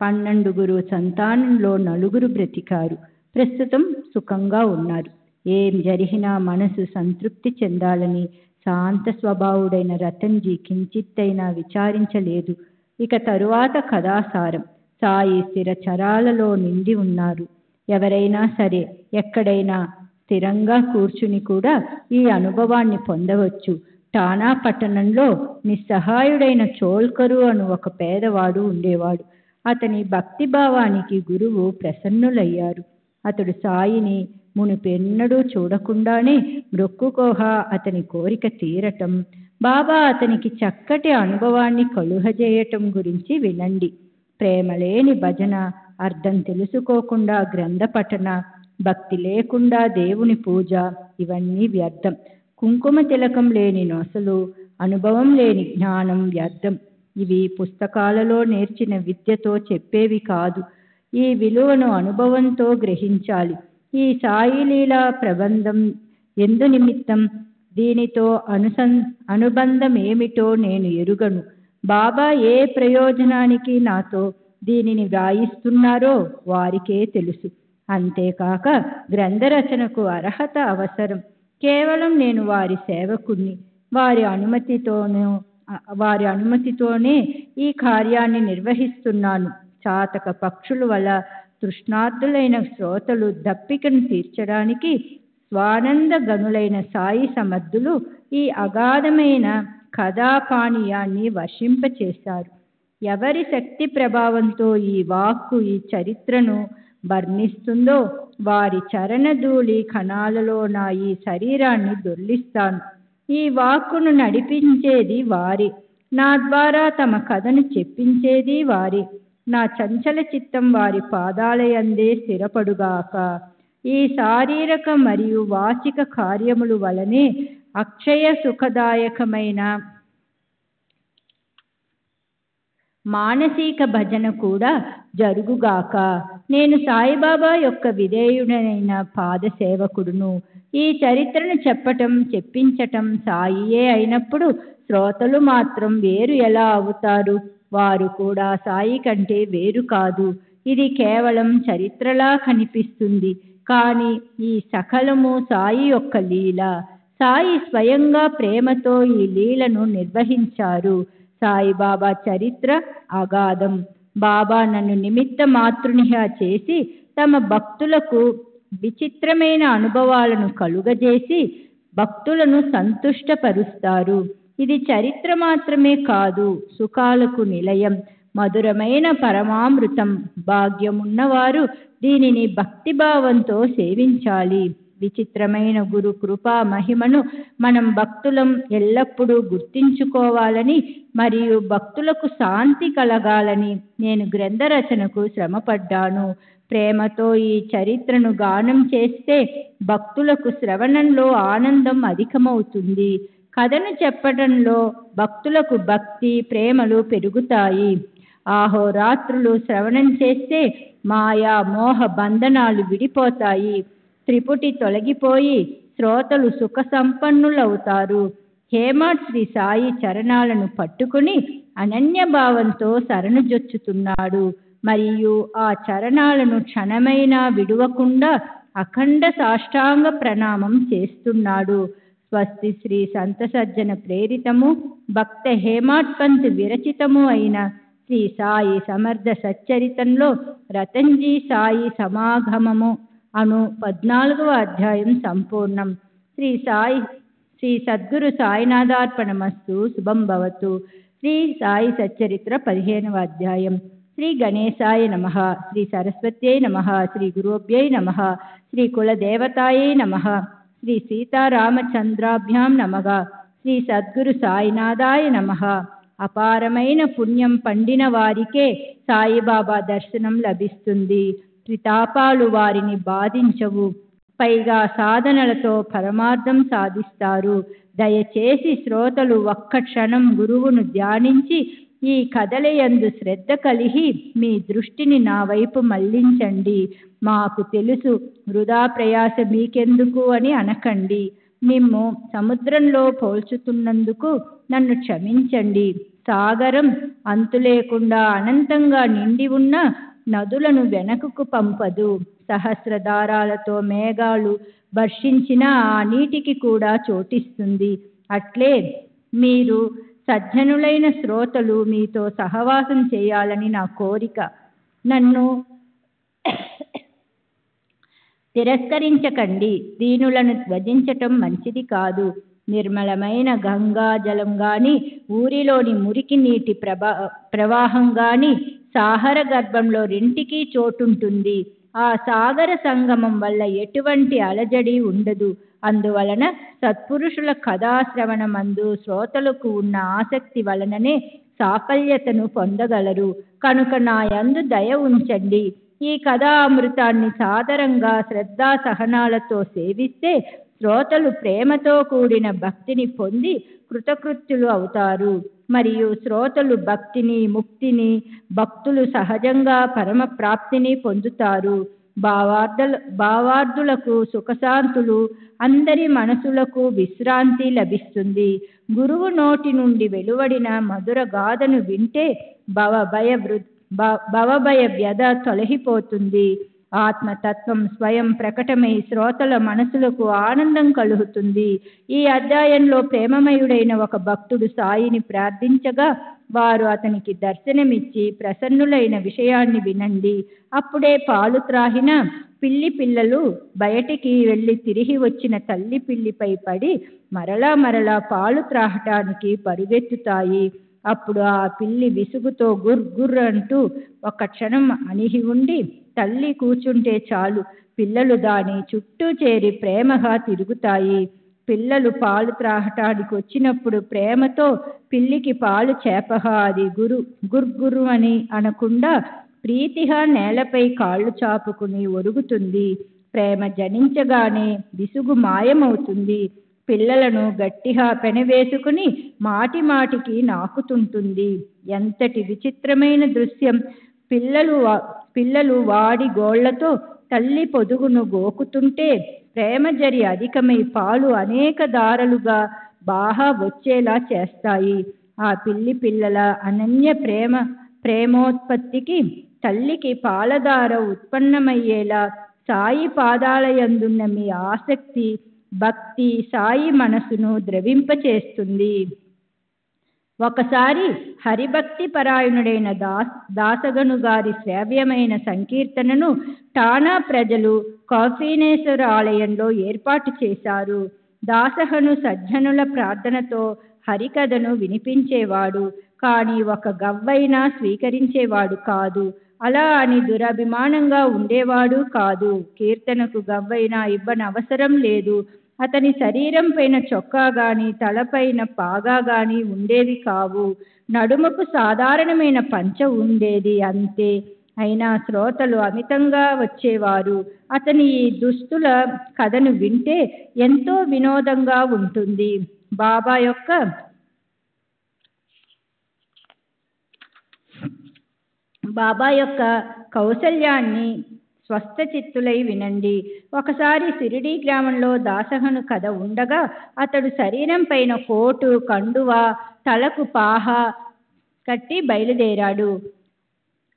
12 సంతానంలో 4 బ్రతికారు. ప్రస్తుతం సుఖంగా ఉన్నారు. ఏం జరిగినా మనసు సంతృప్తి చెందాలని శాంత స్వభావుడైన రతన్జీ కించిత్తైనా విచారించలేదు. ఇక తరువాత కథాసారం. సాయి స్థిర చరాలలో నిండి ఉన్నారు. ఎవరైనా సరే ఎక్కడైనా స్థిరంగా కూర్చుని కూడా ఈ అనుభవాన్ని పొందవచ్చు. టానా పట్టణంలో నిస్సహాయుడైన చోల్కరు అను ఒక పేదవాడు ఉండేవాడు. అతని భక్తిభావానికి గురువు ప్రసన్నులయ్యారు. అతడు సాయిని మునుపెన్నడూ చూడకుండానే మ్రొక్కుకోగా అతని కోరిక తీరటం, బాబా అతనికి చక్కటి అనుభవాన్ని కలుగజేయటం గురించి వినండి. ప్రేమలేని భజన, అర్థం తెలుసుకోకుండా గ్రంథ పఠన, భక్తి లేకుండా దేవుని పూజ ఇవన్నీ వ్యర్థం. కుంకుమ తిలకం లేని నొసలు, అనుభవం లేని జ్ఞానం వ్యర్థం. ఇవి పుస్తకాలలో నేర్చిన విద్యతో చెప్పేవి కాదు. ఈ విలువను అనుభవంతో గ్రహించాలి. ఈ సాయిలీలా ప్రబంధం ఎందు నిమిత్తం, దీనితో అనుబంధం ఏమిటో నేను ఎరుగను. బాబా ఏ ప్రయోజనానికి నాతో దీనిని వ్రాయిస్తున్నారో వారికే తెలుసు. అంతేకాక గ్రంథరచనకు అర్హత అవసరం. కేవలం నేను వారి సేవకుణ్ణి. వారి అనుమతితోనే ఈ కార్యాన్ని నిర్వహిస్తున్నాను. చాతక పక్షుల వల్ల తృష్ణార్థులైన శ్రోతలు దప్పికను తీర్చడానికి స్వానంద గనులైన సాయి సమర్థులు ఈ అగాధమైన కథాపానీయాన్ని వర్షింపచేశారు. ఎవరి శక్తి ప్రభావంతో ఈ వాక్కు ఈ చరిత్రను వర్ణిస్తుందో వారి చరణధూళి కణాలలో నా ఈ శరీరాన్ని దొర్లిస్తాను. ఈ వాక్కును నడిపించేది వారే. నా ద్వారా తమ కథను చెప్పించేది వారే. నా చంచల చిత్తం వారి పాదాలయందే స్థిరపడుగాక. ఈ శారీరక మరియు వాచిక కార్యముల వలనే అక్షయ సుఖదాయకమైన మానసిక భజన కూడా జరుగుగాక. నేను సాయిబాబా యొక్క విధేయుడైన పాద సేవకుడును. ఈ చరిత్రను చెప్పటం, చెప్పించటం సాయియే అయినప్పుడు శ్రోతలు మాత్రం వేరు ఎలా అవుతారు? వారు కూడా సాయి కంటే వేరు కాదు. ఇది కేవలం చరిత్రలా కనిపిస్తుంది, కానీ ఈ సకలము సాయి యొక్క లీల. సాయి స్వయంగా ప్రేమతో ఈ లీలను నిర్వహించారు. సాయిబాబా చరిత్ర అగాధం. బాబా నన్ను నిమిత్త మాతృనిగా చేసి తమ భక్తులకు విచిత్రమైన అనుభవాలను కలుగజేసి భక్తులను సంతుష్టపరుస్తారు. ఇది చరిత్ర మాత్రమే కాదు, సుఖాలకు నిలయం, మధురమైన పరమామృతం. భాగ్యమున్నవారు దీనిని భక్తిభావంతో సేవించాలి. విచిత్రమైన గురు కృపా మహిమను మనం భక్తులం ఎల్లప్పుడూ గుర్తించుకోవాలని మరియు భక్తులకు శాంతి కలగాలని నేను గ్రంథ రచనకు శ్రమపడ్డాను. ప్రేమతో ఈ చరిత్రను గానం చేస్తే భక్తులకు శ్రవణంలో ఆనందం అధికమవుతుంది. కథను చెప్పడంలో భక్తులకు భక్తి, ప్రేమలు పెరుగుతాయి. ఆహోరాత్రులు శ్రవణం చేస్తే మాయా మోహ బంధనాలు విడిపోతాయి. త్రిపుటి తొలగిపోయి శ్రోతలు సుఖ సంపన్నులవుతారు. హేమాడ్ శ్రీ సాయి చరణాలను పట్టుకుని అనన్య భావంతో శరణుజొచ్చుతున్నాడు మరియు ఆ చరణాలను క్షణమైనా విడువకుండా అఖండ సాష్టాంగ ప్రణామం చేస్తున్నాడు. స్వస్తి శ్రీ సంత సజ్జన ప్రేరితము భక్త హేమాడ్ పంత్ విరచితము అయిన శ్రీ సాయి సమర్థ సచ్చరితంలో రతన్జీ సాయి సమాగమము అను 14వ అధ్యాయం సంపూర్ణం. శ్రీ సద్గురు సాయినాథార్పణమస్తు. శుభం భవతు. శ్రీ సాయి సచ్చరిత్ర 15వ అధ్యాయం. శ్రీ గణేశాయ నమః. శ్రీ సరస్వత్యై నమః. శ్రీ గురుభ్యై నమః. శ్రీ కులదేవతాయై నమః. శ్రీ సీతారామచంద్రాభ్యాం నమః. శ్రీ సద్గురు సాయినాథాయ నమః. అపారమైన పుణ్యం పండిన వారికే సాయిబాబా దర్శనం లభిస్తుంది. త్రితాపాలు వారిని బాధించవు. పైగా సాధనలతో పరమార్థం సాధిస్తారు. దయచేసి శ్రోతలు ఒక్క క్షణం గురువును ధ్యానించి ఈ కథలయందు శ్రద్ధ కలిగి మీ దృష్టిని నా వైపు మళ్లించండి. మాకు తెలుసు, వృధా ప్రయాస మీకెందుకు అని అనకండి. మిమ్ము సముద్రంలో పోల్చుతున్నందుకు నన్ను క్షమించండి. సాగరం అంతులేకుండా అనంతంగా నిండి ఉన్న నదులను వెనకకు పంపదు. సహస్రధారాలతో మేఘాలు వర్షించిన ఆ నీటికి కూడా చోటిస్తుంది. అట్లే మీరు సజ్జనులైన శ్రోతలు మీతో సహవాసం చేయాలని నా కోరిక. నన్ను తిరస్కరించకండి. దీనులను త్యజించటం మంచిది కాదు. నిర్మలమైన గంగా జలం గాని, ఊరిలోని మురికి నీటి ప్రవాహం గాని సాగర గర్భంలో రెంటికి చోటుంటుంది. ఆ సాగర సంగమం వల్ల ఎటువంటి అలజడి ఉండదు. అందువలన సత్పురుషుల కథాశ్రవణమందు శ్రోతలకు ఉన్న ఆసక్తి వలననే సాఫల్యతను పొందగలరు. కనుక నా యందు దయ ఉంచండి. ఈ కథా అమృతాన్ని సాదరంగా శ్రద్ధా సహనాలతో సేవిస్తే శ్రోతలు ప్రేమతో కూడిన భక్తిని పొంది కృతకృత్యులు అవుతారు. మరియు శ్రోతలు భక్తిని, ముక్తిని, భక్తులు సహజంగా పరమ ప్రాప్తిని పొందుతారు. భావార్థులకు సుఖశాంతులు, అందరి మనసులకు విశ్రాంతి లభిస్తుంది. గురువు నోటి నుండి వెలువడిన మధుర గాథను వింటే భవభయ వ్యధ తొలగిపోతుంది. ఆత్మతత్వం స్వయం ప్రకటమై శ్రోతల మనసులకు ఆనందం కలుగుతుంది. ఈ అధ్యాయంలో ప్రేమమయుడైన ఒక భక్తుడు సాయిని ప్రార్థించగా వారు అతనికి దర్శనమిచ్చి ప్రసన్నులైన విషయాన్ని వినండి. అప్పుడే పాలు త్రాహిన పిల్లలు బయటికి వెళ్ళి తిరిగి వచ్చిన తల్లి పిల్లిపై పడి మరలా పాలు త్రాగటానికి పరుగెత్తుతాయి. అప్పుడు ఆ పిల్లి విసుగుతో గుర్ అంటూ ఒక క్షణం అణిగి ఉండి తల్లి కూర్చుంటే చాలు పిల్లలు దాని చుట్టూ చేరి ప్రేమగా తిరుగుతాయి. పిల్లలు పాలు త్రాగటానికి వచ్చినప్పుడు ప్రేమతో పిల్లికి పాలు చేపగా అది గుర్గురు అని అనకుండా ప్రీతిగా నేలపై కాళ్ళు చాపుకుని ఒరుగుతుంది. ప్రేమ జనించగానే విసుగు మాయమవుతుంది. పిల్లలను గట్టిగా పెనవేసుకుని మాటికి నాకుతుంటుంది. ఎంతటి విచిత్రమైన దృశ్యం! పిల్లలు వాడి గోళ్లతో తల్లి పొదుగును గోకుతుంటే ప్రేమ జరి అధికమై పాలు అనేక దారలుగా బాగా వచ్చేలా చేస్తాయి. ఆ పిల్లల అనన్య ప్రేమోత్పత్తికి తల్లికి పాలధార ఉత్పన్నమయ్యేలా సాయి పాదాలయందున్న మీ ఆసక్తి, భక్తి సాయి మనసును ద్రవింపచేస్తుంది. ఒకసారి హరిభక్తి పరాయణుడైన దాసగను గారి శ్రావ్యమైన సంకీర్తనను టానా ప్రజలు కాఫీనేశ్వర ఆలయంలో ఏర్పాటు చేశారు. దాసగను సజ్జనుల ప్రార్థనతో హరికథను వినిపించేవాడు. కానీ ఒక గవ్వైనా స్వీకరించేవాడు కాదు. అలా అని దురభిమానంగా ఉండేవాడు కాదు. కీర్తనకు గవ్వైనా ఇవ్వనవసరం లేదు. అతని శరీరం పైన చొక్కా గాని, తలపైన పాగా గాని ఉండేవి కావు. నడుముకు సాధారణమైన పంచ ఉండేది, అంతే. అయినా శ్రోతలు అమితంగా వచ్చేవారు. అతని ఈ దుస్తుల కథను వింటే ఎంతో వినోదంగా ఉంటుంది. బాబా యొక్క కౌశల్యాన్ని స్వస్థచిత్తులై వినండి. ఒకసారి సిరిడి గ్రామంలో దాసగను కథ ఉండగా అతడు శరీరం పైన కోటు, కండువా, తలకు పాహా కట్టి బయలుదేరాడు.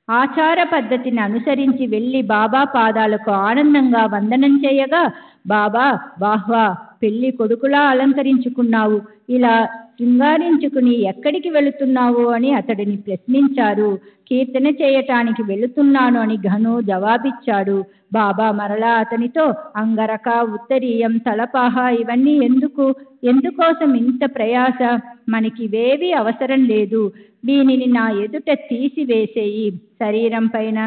ఆచార పద్ధతిని అనుసరించి వెళ్ళి బాబా పాదాలకు ఆనందంగా వందనం చేయగా, బాబా వాహ్వా, పెళ్లి కొడుకులా అలంకరించుకున్నావు, ఇలా శృంగారించుకుని ఎక్కడికి వెళుతున్నావు అని అతడిని ప్రశ్నించారు. కీర్తన చేయటానికి వెళుతున్నాను అని ఘను జవాబిచ్చాడు. బాబా మరలా అతనితో అంగరక, ఉత్తరీయం, తలపాహ ఇవన్నీ ఎందుకోసం ఇంత ప్రయాస? మనకివేవీ అవసరం లేదు. దీనిని నా ఎదుట తీసివేసేయి. శరీరం పైన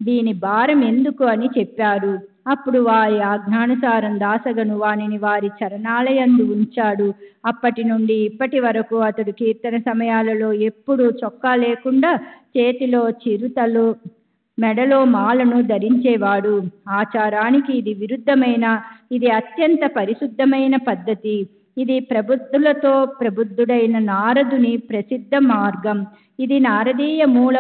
దీని భారం ఎందుకు అని చెప్పారు. అప్పుడు వారి ఆజ్ఞానుసారం దాసగను వానిని వారి చరణాలయందు ఉంచాడు. అప్పటి నుండి ఇప్పటి వరకు అతడు కీర్తన సమయాలలో ఎప్పుడూ చొక్కా లేకుండా చేతిలో చిరుతలు మెడలో మాలను ధరించేవాడు. ఆచారానికి ఇది విరుద్ధమైన, ఇది అత్యంత పరిశుద్ధమైన పద్ధతి. ఇది ప్రబుద్ధులతో ప్రబుద్ధుడైన నారదుని ప్రసిద్ధ మార్గం. ఇది నారదీయ మూల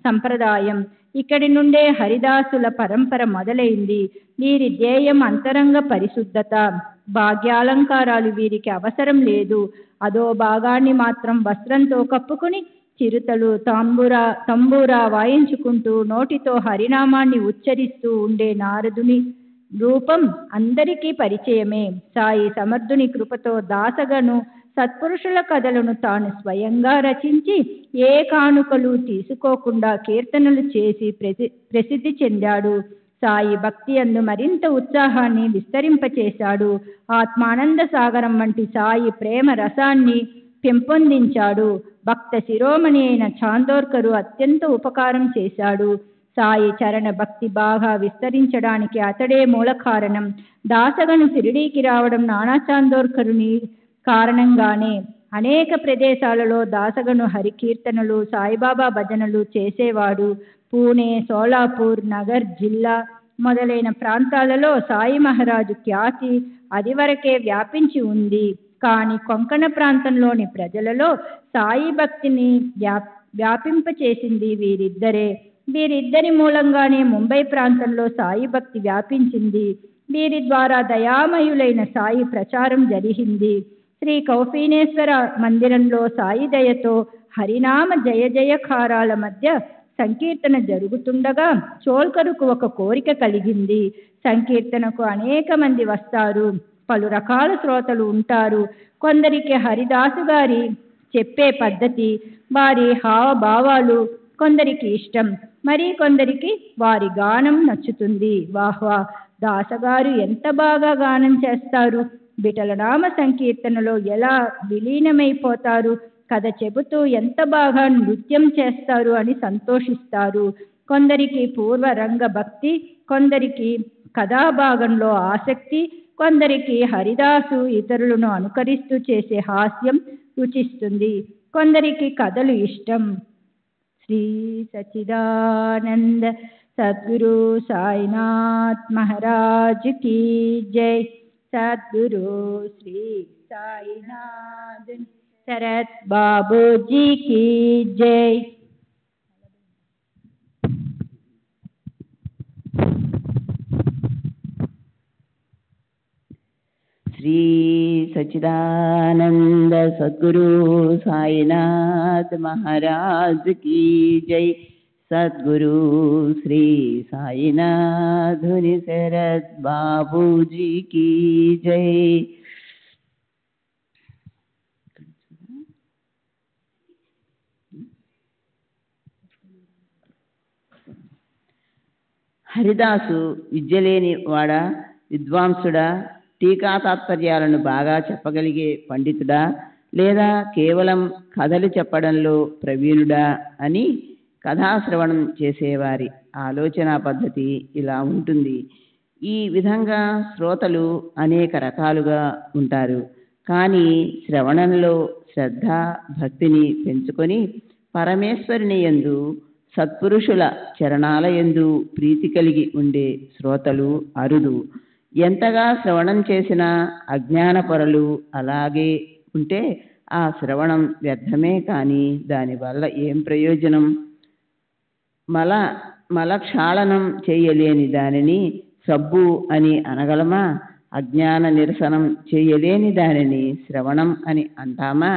సంప్రదాయం. ఇక్కడి నుండే హరిదాసుల పరంపర మొదలైంది. వీరి ధ్యేయం అంతరంగ పరిశుద్ధత. భాగ్యాలంకారాలు వీరికి అవసరం లేదు. అదో భాగాన్ని మాత్రం వస్త్రంతో కప్పుకుని చిరుతలు తంబూరా వాయించుకుంటూ నోటితో హరినామాన్ని ఉచ్చరిస్తూ ఉండే నారదుని రూపం అందరికీ పరిచయమే. సాయి సమర్థుని కృపతో దాసగను సత్పురుషుల కథలను తాను స్వయంగా రచించి ఏ కానుకలు తీసుకోకుండా కీర్తనలు చేసి ప్రసిద్ధి చెందాడు. సాయి భక్తి యందు మరింత ఉత్సాహాన్ని విస్తరింపచేశాడు. ఆత్మానంద సాగరం వంటి సాయి ప్రేమ రసాన్ని పెంపొందించాడు. భక్త శిరోమణి అయిన చాందోర్కరు అత్యంత ఉపకారం చేశాడు. సాయి చరణ భక్తి బాగా విస్తరించడానికి అతడే మూల కారణం. దాసగను షిరిడీకి రావడం నానా చాందోర్కరుని కారణంగానే. అనేక ప్రదేశాలలో దాసగను హరికీర్తనలు, సాయిబాబా భజనలు చేసేవాడు. పూణే, సోలాపూర్, నగర్ జిల్లా మొదలైన ప్రాంతాలలో సాయి మహారాజు ఖ్యాతి అదివరకే వ్యాపించి ఉంది. కానీ కొంకణ ప్రాంతంలోని ప్రజలలో సాయి భక్తిని వ్యాపింపచేసింది వీరిద్దరే. వీరిద్దరి మూలంగానే ముంబై ప్రాంతంలో సాయి భక్తి వ్యాపించింది. వీరి ద్వారా దయామయులైన సాయి ప్రచారం జరిగింది. శ్రీ కౌఫీనేశ్వర మందిరంలో సాయి దయతో హరినామ జయ జయకారాల మధ్య సంకీర్తన జరుగుతుండగా చోల్కరుకు ఒక కోరిక కలిగింది. సంకీర్తనకు అనేక మంది వస్తారు. పలు రకాల శ్రోతలు ఉంటారు. కొందరికి హరిదాసు గారి చెప్పే పద్ధతి, వారి హావభావాలు కొందరికి ఇష్టం, మరి కొందరికి వారి గానం నచ్చుతుంది. వాహ్వా, దాసగారు ఎంత బాగా గానం చేస్తారు, విఠలనామ సంకీర్తనలో ఎలా విలీనమైపోతారు, కథ చెబుతూ ఎంత బాగా నృత్యం చేస్తారు అని సంతోషిస్తారు. కొందరికి పూర్వరంగ భక్తి, కొందరికి కథాభాగంలో ఆసక్తి, కొందరికి హరిదాసు ఇతరులను అనుకరిస్తూ చేసే హాస్యం రుచిస్తుంది, కొందరికి కథలు ఇష్టం. శ్రీ సచ్చిదానంద సద్గురు సాయినాథ్ మహారాజ్ కీ జై. సద్గురు శ్రీ సాయినాథ్ శరత్ బాబూజీ కీ జై. శ్రీ సచ్చిదానంద సద్గురు సాయినాథ్ మహారాజ్ కీ జై. సద్గురు శ్రీ సాయినాథుని శరత్ బాబూజీ కీ జై. హరిదాసు విద్యలేని వాడా, విద్వాంసుడా, టీకా తాత్పర్యాలను బాగా చెప్పగలిగే పండితుడా, లేదా కేవలం కథలు చెప్పడంలో ప్రవీణుడా అని కథాశ్రవణం చేసేవారి ఆలోచన పద్ధతి ఇలా ఉంటుంది. ఈ విధంగా శ్రోతలు అనేక రకాలుగా ఉంటారు. కానీ శ్రవణంలో శ్రద్ధ భక్తిని పెంచుకొని పరమేశ్వరుని యందు సత్పురుషుల చరణాల యందు ప్రీతి కలిగి ఉండే శ్రోతలు అరుదు. ఎంతగా శ్రవణం చేసినా అజ్ఞాన పొరలు అలాగే ఉంటే ఆ శ్రవణం వ్యర్థమే. కానీ దానివల్ల ఏం ప్రయోజనం? మలక్షాళనం చేయలేని దానిని సబ్బు అని అనగలమా? అజ్ఞాన నిరసనం చేయలేని దానిని శ్రవణం అని అంటామా?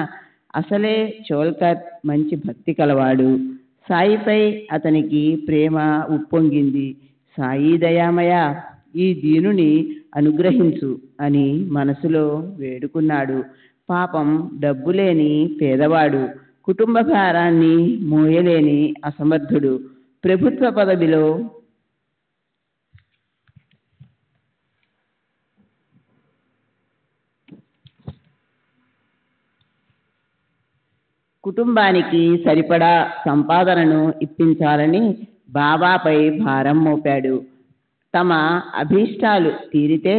అసలే చోల్కర్ మంచి భక్తి కలవాడు. సాయిపై అతనికి ప్రేమ ఉప్పొంగింది. సాయి దయామయ, ఈ దీనుని అనుగ్రహించు అని మనసులో వేడుకున్నాడు. పాపం డబ్బులేని పేదవాడు, కుటుంబ భారాన్ని మోయలేని అసమర్థుడు, ప్రభుత్వ పదవిలో కుటుంబానికి సరిపడా సంపాదనను ఇప్పించాలని బాబాపై భారం మోపాడు. తమ అభీష్టాలు తీరితే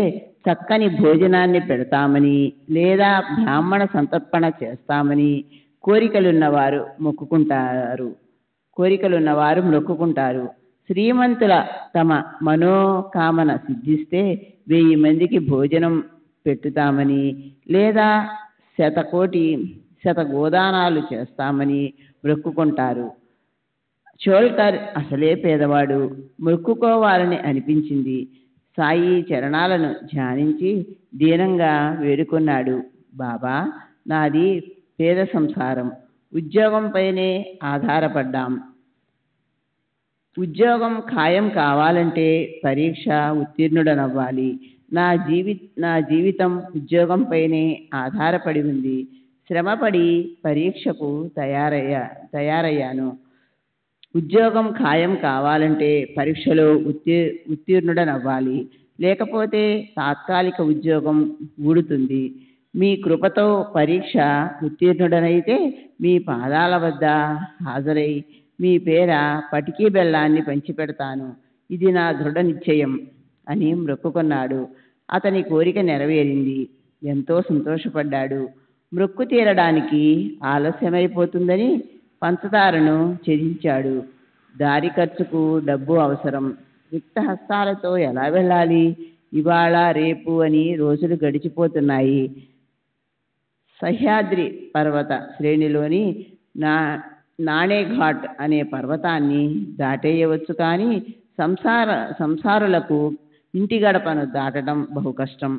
చక్కని భోజనాన్ని పెడతామని లేదా బ్రాహ్మణ సంతర్పణ చేస్తామని కోరికలున్నవారు మొక్కుకుంటారు. శ్రీమంతుల తమ మనోకామన సిద్ధిస్తే 1000 మందికి భోజనం పెట్టుతామని లేదా 100 గోదానాలు చేస్తామని మొక్కుకుంటారు. చోల్కర్ అసలే పేదవాడు. మొక్కుకోవాలని అనిపించింది. సాయి చరణాలను ధ్యానించి దీనంగా వేడుకున్నాడు. బాబా, నాది పేద సంసారం. ఉద్యోగంపైనే ఆధారపడ్డాం. ఉద్యోగం ఖాయం కావాలంటే పరీక్ష ఉత్తీర్ణుడనవ్వాలి. నా జీవితం ఉద్యోగంపైనే ఆధారపడి ఉంది. శ్రమపడి పరీక్షకు తయారయ్యాను. ఉద్యోగం ఖాయం కావాలంటే పరీక్షలో ఉత్తీర్ణుడనవ్వాలి. లేకపోతే తాత్కాలిక ఉద్యోగం ఊడుతుంది. మీ కృపతో పరీక్ష ఉత్తీర్ణుడనైతే మీ పాదాల వద్ద హాజరై మీ పేర పటికీ బెల్లాన్ని పంచిపెడతాను. ఇది నా దృఢ నిశ్చయం అని మొక్కుకున్నాడు. అతని కోరిక నెరవేరింది. ఎంతో సంతోషపడ్డాడు. మొక్కు తీరడానికి ఆలస్యమైపోతుందని పంచదారను త్యజించాడు. దారి ఖర్చుకు డబ్బు అవసరం. రిక్త హస్తాలతో ఎలా వెళ్ళాలి? ఇవాళ రేపు అని రోజులు గడిచిపోతున్నాయి. సహ్యాద్రి పర్వత శ్రేణిలోని నాణేఘాట్ అనే పర్వతాన్ని దాటేయవచ్చు, కానీ సంసారులకు ఇంటి గడపను దాటడం బహు కష్టం.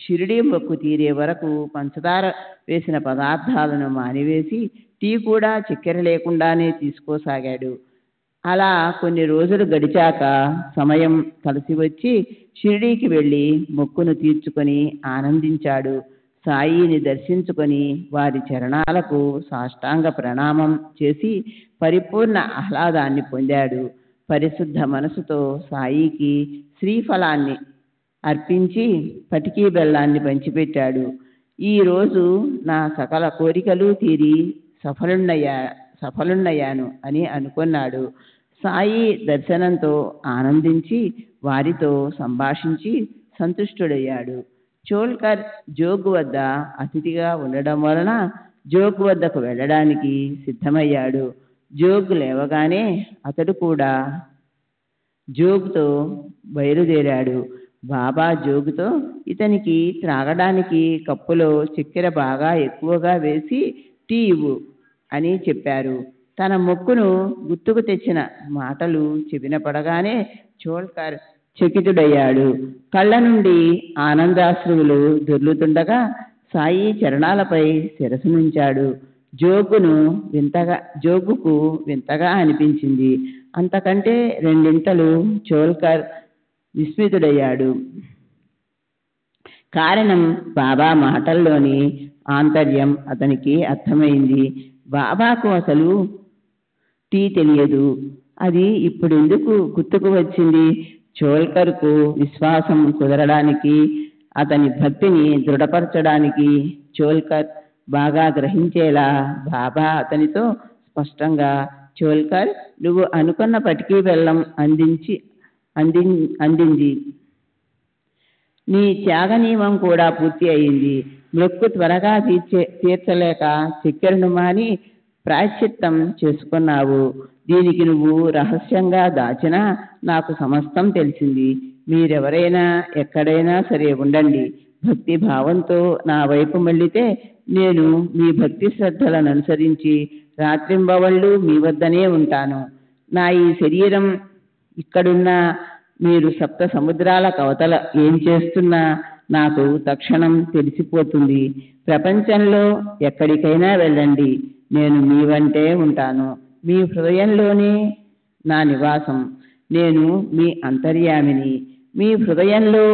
షిరిడీ మొక్కు తీరే వరకు పంచదార వేసిన పదార్థాలను మానివేసి టీ కూడా చక్కెర లేకుండానే తీసుకోసాగాడు. అలా కొన్ని రోజులు గడిచాక సమయం కలిసి వచ్చి షిరిడీకి వెళ్ళి మొక్కును తీర్చుకొని ఆనందించాడు. సాయిని దర్శించుకొని వారి చరణాలకు సాష్టాంగ ప్రణామం చేసి పరిపూర్ణ ఆహ్లాదాన్ని పొందాడు. పరిశుద్ధ మనసుతో సాయికి శ్రీఫలాన్ని అర్పించి పటికీ బెల్లాన్ని పంచిపెట్టాడు. ఈరోజు నా సకల కోరికలు తీరి సఫలున్నయ్యాను అని అనుకున్నాడు. సాయి దర్శనంతో ఆనందించి వారితో సంభాషించి సంతుష్టుడయ్యాడు. చోల్కర్ జోగు వద్ద అతిథిగా ఉండడం వలన జోగు వద్దకు వెళ్ళడానికి సిద్ధమయ్యాడు. జోగు లేవగానే అతడు కూడా జోగుతో బయలుదేరాడు. బాబా జోగుతో ఇతనికి త్రాగడానికి కప్పులో చక్కెర బాగా ఎక్కువగా వేసి టీ ఇవ్వు అని చెప్పారు. తన మొక్కును గుర్తుకు తెచ్చిన మాటలు చెవిన పడగానే చోల్కర్ చకితుడయ్యాడు. కళ్ళ నుండి ఆనందాశ్రువులు దొర్లుతుండగా సాయి చరణాలపై శిరసునుంచాడు. జోగుకు వింతగా అనిపించింది. అంతకంటే 2 చోల్కర్ విస్మితుడయ్యాడు. కారణం బాబా మాటల్లోని ఆంతర్యం అతనికి అర్థమైంది. బాబాకు అసలు టీ తెలియదు. అది ఇప్పుడెందుకు గుర్తుకు వచ్చింది? చోల్కర్కు విశ్వాసం కుదరడానికి, అతని భక్తిని దృఢపరచడానికి చోల్కర్ బాగా గ్రహించేలా బాబా అతనితో స్పష్టంగా, చోల్కర్, నువ్వు అనుకున్న పటికీ బెల్లం అందింది. నీ త్యాగ నియమం కూడా పూర్తి అయింది. మొక్కు త్వరగా తీర్చలేక చక్కెరను మాని ప్రాయశ్చిత్తం చేసుకున్నావు. దీనికి నువ్వు రహస్యంగా దాచినా నాకు సమస్తం తెలిసింది. మీరెవరైనా ఎక్కడైనా సరే ఉండండి, భక్తి భావంతో నా వైపు మళ్ళితే నేను మీ భక్తి శ్రద్ధలను అనుసరించి రాత్రింబవళ్ళు మీ వద్దనే ఉంటాను. నా ఈ శరీరం ఇక్కడున్నా మీరు 7 సముద్రాల కవతల ఏం చేస్తున్నా నాకు తక్షణం తెలిసిపోతుంది. ప్రపంచంలో ఎక్కడికైనా వెళ్ళండి, నేను మీ వెంటే ఉంటాను. మీ హృదయంలోనే నా నివాసం. నేను మీ అంతర్యామిని. మీ హృదయంలో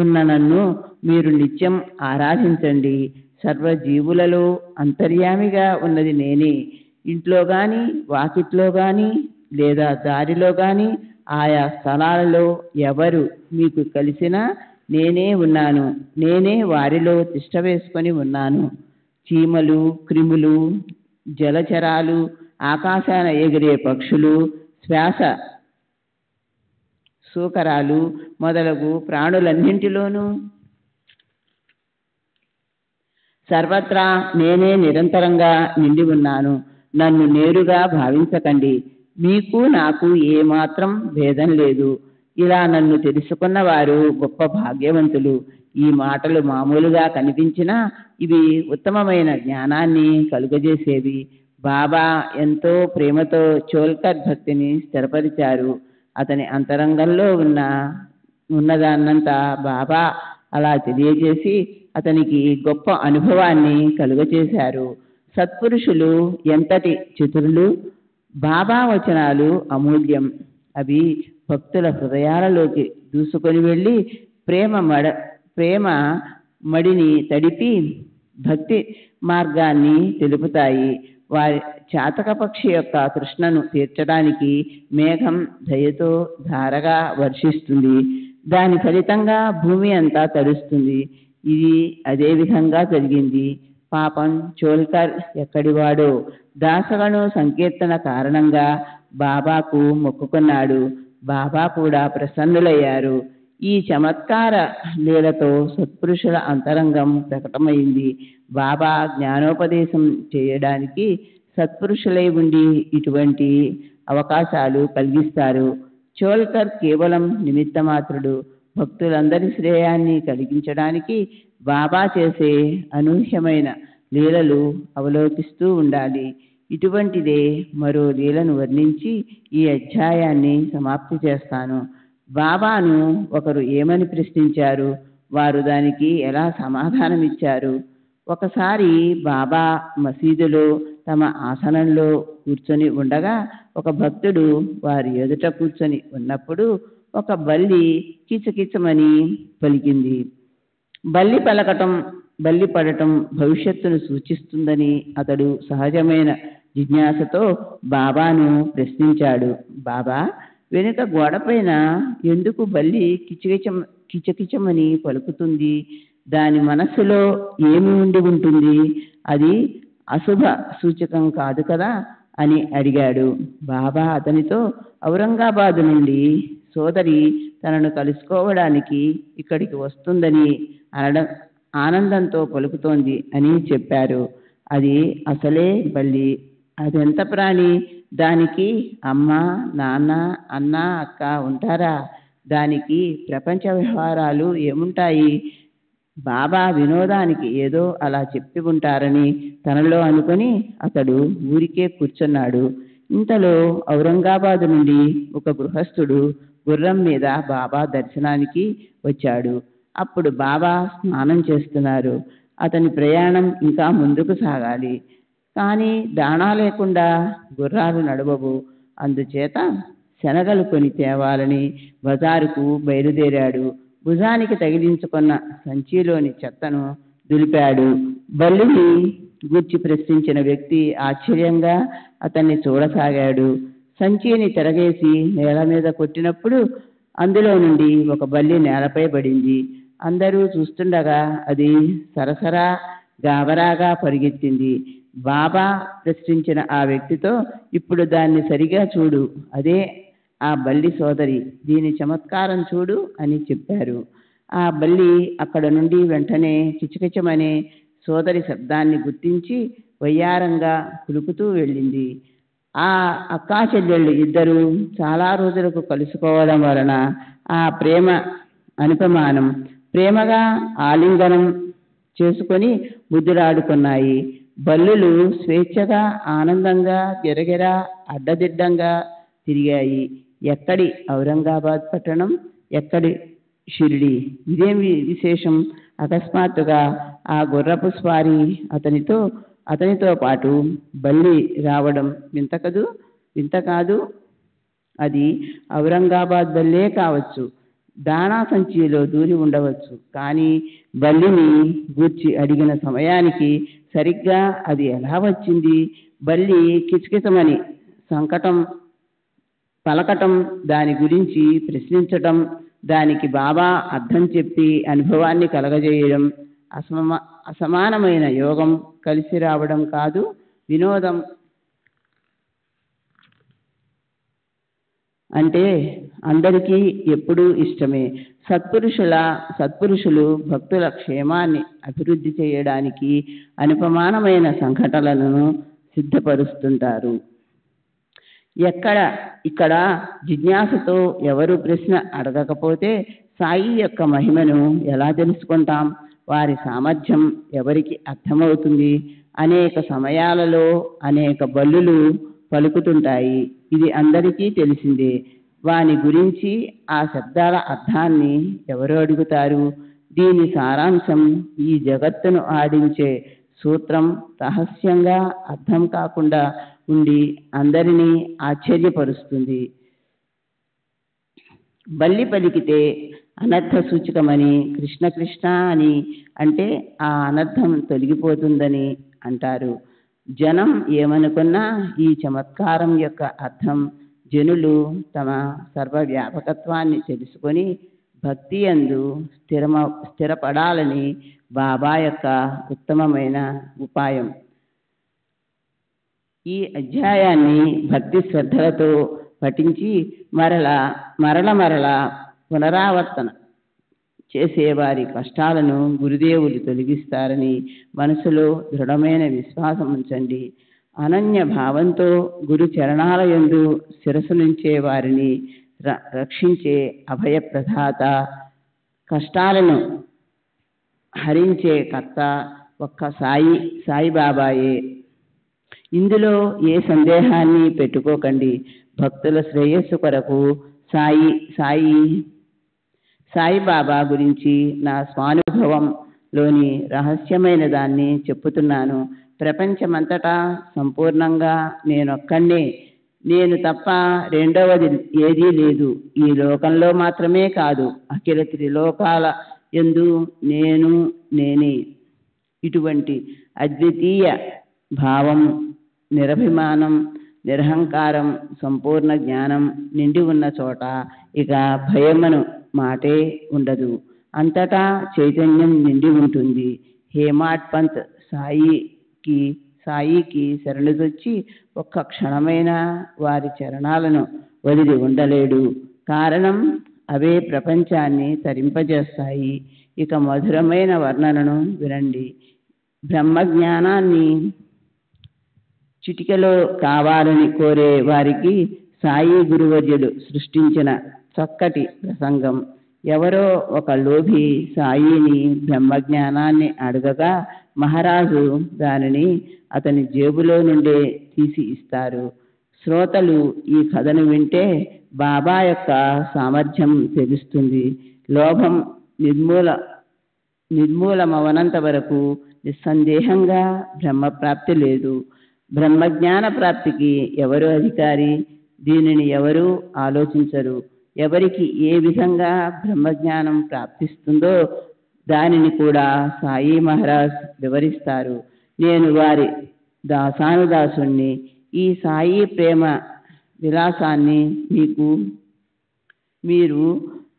ఉన్న నన్ను మీరు నిత్యం ఆరాధించండి. సర్వజీవులలో అంతర్యామిగా ఉన్నది నేనే. ఇంట్లో కానీ, వాకిట్లో కానీ, లేదా దారిలో కానీ, ఆయా స్థలాలలో ఎవరు మీకు కలిసినా నేనే ఉన్నాను. నేనే వారిలో తిష్ట వేసుకొని ఉన్నాను. చీమలు, క్రిములు, జలచరాలు, ఆకాశాన ఎగిరే పక్షులు, శూకరాలు మొదలగు ప్రాణులన్నింటిలోనూ సర్వత్రా నేనే నిరంతరంగా నిండి ఉన్నాను. నన్ను నేరుగా భావించకండి. మీకు నాకు ఏమాత్రం భేదం లేదు. ఇలా నన్ను తెలుసుకున్న వారు గొప్ప భాగ్యవంతులు. ఈ మాటలు మామూలుగా కనిపించినా ఇవి ఉత్తమమైన జ్ఞానాన్ని కలుగజేసేవి. బాబా ఎంతో ప్రేమతో చోల్కర్ భక్తిని స్థిరపరిచారు. అతని అంతరంగంలో ఉన్నదాన్నంతా బాబా అలా తెలియజేసి అతనికి గొప్ప అనుభవాన్ని కలుగచేశారు. సత్పురుషులు ఎంతటి చతురులు! బాబా వచనాలు అమూల్యం. అవి భక్తుల హృదయాలలోకి దూసుకొని వెళ్ళి ప్రేమ మడిని తడిపి భక్తి మార్గాన్ని తెలుపుతాయి. వారి చాతక పక్షి యొక్క తృష్ణను తీర్చడానికి మేఘం దయతో ధారగా వర్షిస్తుంది. దాని ఫలితంగా భూమి అంతా తడుస్తుంది. ఇది అదే విధంగా జరిగింది. పాపం చోల్కర్ ఎక్కడివాడో దాసగను సంకీర్తన కారణంగా బాబాకు మొక్కుకున్నాడు. బాబా కూడా ప్రసన్నులయ్యారు. ఈ చమత్కార లీలతో సత్పురుషుల అంతరంగం ప్రకటమైంది. బాబా జ్ఞానోపదేశం చేయడానికి సత్పురుషులై ఉండి ఇటువంటి అవకాశాలు కలిగిస్తారు. చోల్కర్ కేవలం నిమిత్త మాత్రుడు. భక్తులందరి శ్రేయాన్ని కలిగించడానికి బాబా చేసే అనూహ్యమైన లీలలు అవలోకిస్తూ ఉండాలి. ఇటువంటిదే మరో లీలను వర్ణించి ఈ అధ్యాయాన్ని సమాప్తి చేస్తాను. బాబాను ఒకరు ఏమని ప్రశ్నించారు? వారు దానికి ఎలా సమాధానమిచ్చారు? ఒకసారి బాబా మసీదులో తమ ఆసనంలో కూర్చొని ఉండగా ఒక భక్తుడు వారి ఎదుట కూర్చొని ఉన్నప్పుడు ఒక బల్లి కిచకిచమని పలికింది. బల్లి పడటం భవిష్యత్తును సూచిస్తుందని అతడు సహజమైన జిజ్ఞాసతో బాబాను ప్రశ్నించాడు. బాబా, వెనుక గోడపైన ఎందుకు బల్లి కిచకిచమని పలుకుతుంది? దాని మనస్సులో ఏమి ఉండి ఉంటుంది? అది అశుభ సూచకం కాదు కదా అని అడిగాడు. బాబా అతనితో ఔరంగాబాదు నుండి సోదరి తనను కలుసుకోవడానికి ఇక్కడికి వస్తుందని ఆనందంతో పలుకుతోంది అని చెప్పారు. అది అసలే బల్లి. అదెంత ప్రాణి? దానికి అమ్మ, నాన్న, అన్న, అక్క ఉంటారా? దానికి ప్రపంచ వ్యవహారాలు ఏముంటాయి? బాబా వినోదానికి ఏదో అలా చెప్పి ఉంటారని తనలో అనుకొని అతడు ఊరికే కూర్చున్నాడు. ఇంతలో ఔరంగాబాదు నుండి ఒక గృహస్థుడు గుర్రం మీద బాబా దర్శనానికి వచ్చాడు. అప్పుడు బాబా స్నానం చేస్తున్నారు. అతని ప్రయాణం ఇంకా ముందుకు సాగాలి. కానీ దాణా లేకుండా గుర్రాలు నడవవు. అందుచేత శనగలు కొని తేవాలని బజారుకు బయలుదేరాడు. భుజానికి తగిలించుకున్న సంచిలోని చెత్తను దులిపాడు. బల్లిని గూర్చి ప్రశ్నించిన వ్యక్తి ఆశ్చర్యంగా అతన్ని చూడసాగాడు. సంచిని తిరగేసి నేల మీద కొట్టినప్పుడు అందులో నుండి ఒక బల్లి నేలపై పడింది. అందరూ చూస్తుండగా అది సరసరా గాబరాగా పరిగెత్తింది. బాబా ప్రశ్నించిన ఆ వ్యక్తితో, ఇప్పుడు దాన్ని సరిగా చూడు, అదే ఆ బల్లి సోదరి, దీని చమత్కారం చూడు అని చెప్పారు. ఆ బల్లి అక్కడ నుండి వెంటనే కిచకిచమనే సోదరి శబ్దాన్ని గుర్తించి వయ్యారంగా కులుకుతూ వెళ్ళింది. ఆ అక్కా చెల్లెళ్ళు ఇద్దరూ చాలా రోజులకు కలుసుకోవడం వలన ఆ ప్రేమ అనుపమానం. ప్రేమగా ఆలింగనం చేసుకొని ముద్దులాడుకున్నాయి. బల్లులు స్వేచ్ఛగా ఆనందంగా గిరగిరా అడ్డదిడ్డంగా తిరిగాయి. ఎక్కడి ఔరంగాబాద్ పట్టణం, ఎక్కడి షిరిడి, ఇదేం విశేషం? అకస్మాత్తుగా ఆ గుర్రపు స్వారీ అతనితో పాటు బల్లి రావడం వింత కాదు. అది ఔరంగాబాద్ బల్లే కావచ్చు, దాణా సంచిలో దూరి ఉండవచ్చు. కానీ బల్లిని గూర్చి అడిగిన సమయానికి సరిగ్గా అది ఎలా వచ్చింది? బల్లి కిచకిచమని పలకటం, దాని గురించి ప్రశ్నించటం, దానికి బాబా అర్థం చెప్పి అనుభవాన్ని కలగజేయడం అసమానమైన యోగం కలిసి రావడం కాదు, వినోదం అంటే అందరికీ ఎప్పుడూ ఇష్టమే. సత్పురుషులు భక్తుల క్షేమాన్ని అభివృద్ధి చేయడానికి అనుపమానమైన సంఘటనలను సిద్ధపరుస్తుంటారు. ఇక్కడ జిజ్ఞాసతో ఎవరు ప్రశ్న అడగకపోతే సాయి యొక్క మహిమను ఎలా తెలుసుకుంటాం? వారి సామర్థ్యం ఎవరికి అర్థమవుతుంది? అనేక సమయాలలో అనేక బల్లులు పలుకుతుంటాయి. ఇది అందరికీ తెలిసిందే. వాని గురించి ఆ శబ్దాల అర్థాన్ని ఎవరు అడుగుతారు? దీని సారాంశం ఈ జగత్తును ఆడించే సూత్రం రహస్యంగా అర్థం కాకుండా ఉండి అందరినీ ఆశ్చర్యపరుస్తుంది. బల్లి పలికితే అనర్థ సూచకమని, కృష్ణ కృష్ణ అని అంటే ఆ అనర్థం తొలగిపోతుందని అంటారు. జనం ఏమనుకున్నా ఈ చమత్కారం యొక్క అర్థం జనులు తమ సర్వవ్యాపకత్వాన్ని తెలుసుకొని భక్తి యందు స్థిరపడాలని బాబా యొక్క ఉత్తమమైన ఉపాయం. ఈ అధ్యాయాన్ని భక్తి శ్రద్ధలతో పఠించి మరల పునరావర్తన చేసేవారి కష్టాలను గురుదేవులు తొలగిస్తారని మనసులో దృఢమైన విశ్వాసం ఉంచండి. అనన్య భావంతో గురు చరణాల యందు శిరసు నుంచే వారిని రక్షించే అభయప్రదాత, కష్టాలను హరించే కర్త ఒక్క సాయిబాబాయే. ఇందులో ఏ సందేహాన్ని పెట్టుకోకండి. భక్తుల శ్రేయస్సు కొరకు సాయిబాబా గురించి నా స్వానుభవంలోని రహస్యమైన దాన్ని చెప్పుతున్నాను. ప్రపంచమంతటా సంపూర్ణంగా నేనొక్కడే, నేను తప్ప రెండవది ఏదీ లేదు. ఈ లోకంలో మాత్రమే కాదు, అఖిల త్రిలోకాల యందు నేనే. ఇటువంటి అద్వితీయ భావం, నిరభిమానం, నిరహంకారం, సంపూర్ణ జ్ఞానం నిండి ఉన్న చోట ఇక భయమను మాటే ఉండదు. అంతటా చైతన్యం నిండి ఉంటుంది. హేమాడ్ పంత్ సాయికి శరణుదొచ్చి ఒక్క క్షణమైన వారి చరణాలను వదిలి ఉండలేడు. కారణం అవే ప్రపంచాన్ని తరింపజేస్తాయి. ఇక మధురమైన వర్ణనను వినండి. బ్రహ్మజ్ఞానాన్ని చిటికలో కావాలని కోరే వారికి సాయి గురువర్యులు సృష్టించిన చక్కటి ప్రసంగం. ఎవరో ఒక లోభి సాయిని బ్రహ్మజ్ఞానాన్ని అడగగా మహారాజు దానిని అతని జేబులో నుండే తీసి ఇస్తారు. శ్రోతలు ఈ కథను వింటే బాబా యొక్క సామర్థ్యం తెలుస్తుంది. లోభం నిర్మూలమవనంత వరకు నిస్సందేహంగా బ్రహ్మప్రాప్తి లేదు. బ్రహ్మజ్ఞాన ప్రాప్తికి ఎవరు అధికారి? దీనిని ఎవరు ఆలోచించరు. ఎవరికి ఏ విధంగా బ్రహ్మజ్ఞానం ప్రాప్తిస్తుందో దానిని కూడా సాయి మహారాజ్ వివరిస్తారు. నేను వారి దాసానుదాసుణ్ణి. ఈ సాయి ప్రేమ విలాసాన్ని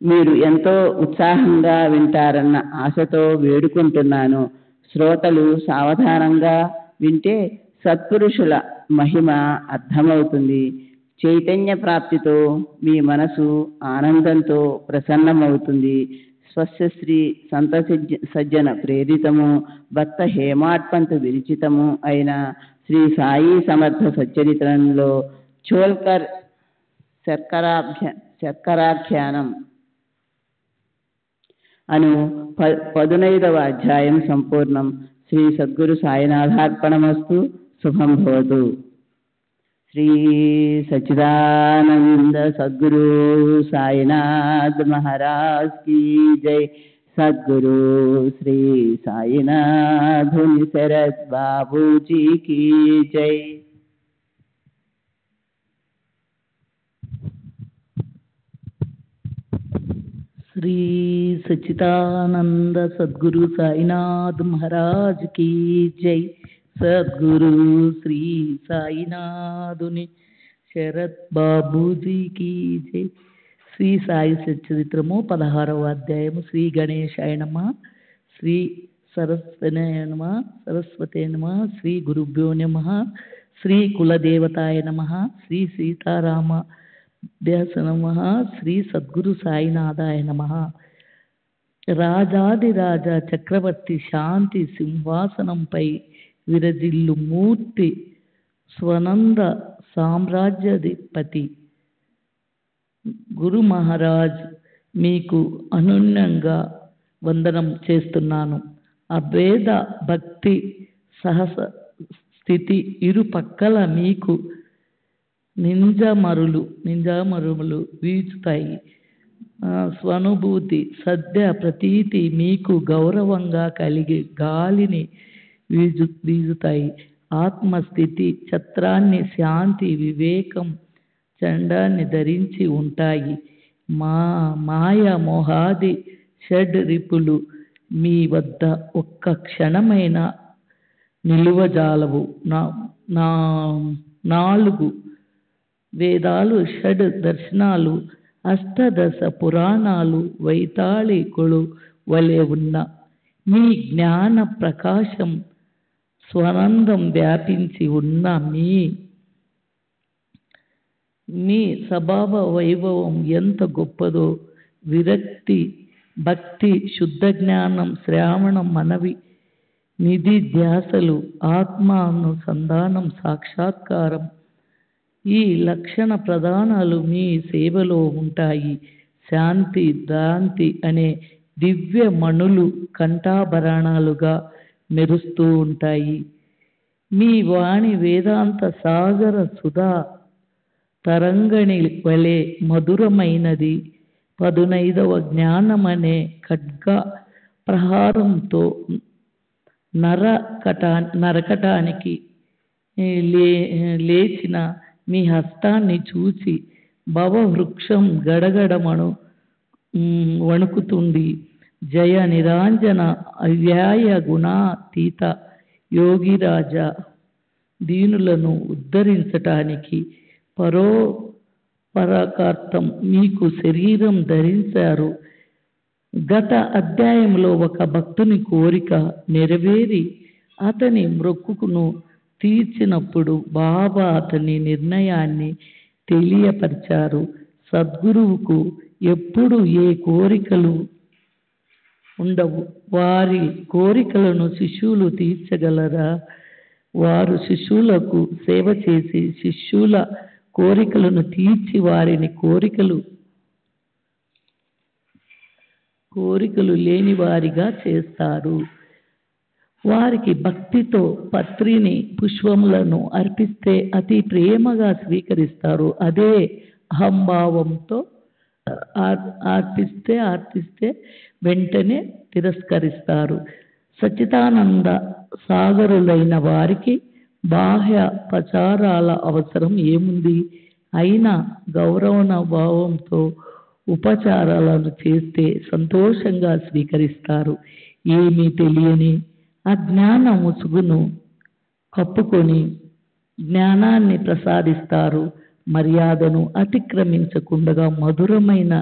మీరు ఎంతో ఉత్సాహంగా వింటారన్న ఆశతో వేడుకుంటున్నాను. శ్రోతలు సావధానంగా వింటే సత్పురుషుల మహిమ అర్థమవుతుంది. చైతన్య ప్రాప్తితో మీ మనసు ఆనందంతో ప్రసన్నమవుతుంది. స్వస్యశ్రీ సంత సజ్జన ప్రేరితము, భక్త హేమాడ్పంత్ విరచితము అయిన శ్రీ సాయి సమర్థ సచ్చరిత్రంలో చోల్కర్ శర్కరాఖ్యానం అను 15వ అధ్యాయం సంపూర్ణం. శ్రీ సద్గురు సాయినాథార్పణమస్తు. శుభం భవతు. శ్రీ సచ్చిదానంద సద్గురు సాయినాథ్ మహారాజ్ की जय. सद्गुरु श्री साईनाथ शरद बाबू जी की जय. श्री सच्चिदानंद सद्गुरु साईनाथ महाराज की जय. सद्गुरु श्री साईनाथुनि शरद बाबूजी की जय. శ్రీ సాయి సచ్చరిత్రము 16వ అధ్యాయము. శ్రీ గణేశాయ నమః, శ్రీ సరస్వతయ నమః, శ్రీ గురుభ్యో నమః, శ్రీ కులదేవతాయ నమః, శ్రీ సీతారామ ధ్యాస నమః. శ్రీ సద్గురు సాయినాథాయ నమః. రాజాదిరాజ చక్రవర్తి శాంతి సింహాసనంపై విరజిల్లు మూర్తి స్వనంద సామ్రాజ్యాధిపతి గురు మహారాజ్ మీకు అనన్యంగా వందనం చేస్తున్నాను. అభేద భక్తి సహస స్థితి ఇరు పక్కల మీకు నింజామరులు వీచుతాయి. స్వనుభూతి సద్య ప్రతీతి మీకు గౌరవంగా కలిగి గాలిని వీజుతాయి. ఆత్మస్థితి ఛత్రాన్ని శాంతి వివేకం చండాన్ని ధరించి ఉంటాయి. మాయ మోహాది షడ్ రిపులు మీ వద్ద ఒక్క క్షణమైన నిలువజాలవు. 4 వేదాలు, షడ్ దర్శనాలు, అష్టదశ పురాణాలు వైతాళికులు వలె ఉన్న మీ జ్ఞాన ప్రకాశం స్వనందం వ్యాపించి ఉన్న మీ స్వభావ వైభవం ఎంత గొప్పదో. విరక్తి భక్తి శుద్ధ జ్ఞానం శ్రావణం మనవి నిధి ధ్యాసలు ఆత్మానుసంధానం సాక్షాత్కారం ఈ లక్షణ ప్రధానాలు మీ సేవలో ఉంటాయి. శాంతి దాంతి అనే దివ్య మణులు కంఠాభరణాలుగా మెరుస్తూ ఉంటాయి. మీ వాణి వేదాంత సాగర సుధా తరంగణి వలె మధురమైనది. 15వ జ్ఞానమనే ఖడ్గ ప్రహారంతో నరకటానికి లేచిన మీ హస్తాన్ని చూసి భవవృక్షం గడగడమను వణుకుతుంది. జయ నిరాంజన అవ్యాయ గుణాతీత యోగిరాజ దీనులను ఉద్ధరించటానికి పరాకార్థం మీకు శరీరం ధరించారు. గత అధ్యాయంలో ఒక భక్తుని కోరిక నెరవేరి అతని మొక్కును తీర్చినప్పుడు బాబా అతని నిర్ణయాన్ని తెలియపరిచారు. సద్గురువుకు ఎప్పుడు ఏ కోరికలు ఉండవు. వారి కోరికలను శిష్యులు తీర్చగలరా? వారు శిష్యులకు సేవ చేసి శిష్యుల కోరికలను తీర్చి వారిని కోరికలు లేని వారిగా చేస్తారు. వారికి భక్తితో పత్రిని పుష్పములను అర్పిస్తే అతి ప్రేమగా స్వీకరిస్తారు. అదే అహంభావంతో ఆర్పిస్తే వెంటనే తిరస్కరిస్తారు. సచ్చిదానంద సాగరులైన వారికి బాహ్య ప్రచారాల అవసరం ఏముంది? అయినా గౌరవ భావంతో ఉపచారాలను చేస్తే సంతోషంగా స్వీకరిస్తారు. ఏమీ తెలియని అజ్ఞాన ముసుగును కప్పుకొని జ్ఞానాన్ని ప్రసాదిస్తారు. మర్యాదను అతిక్రమించకుండా మధురమైన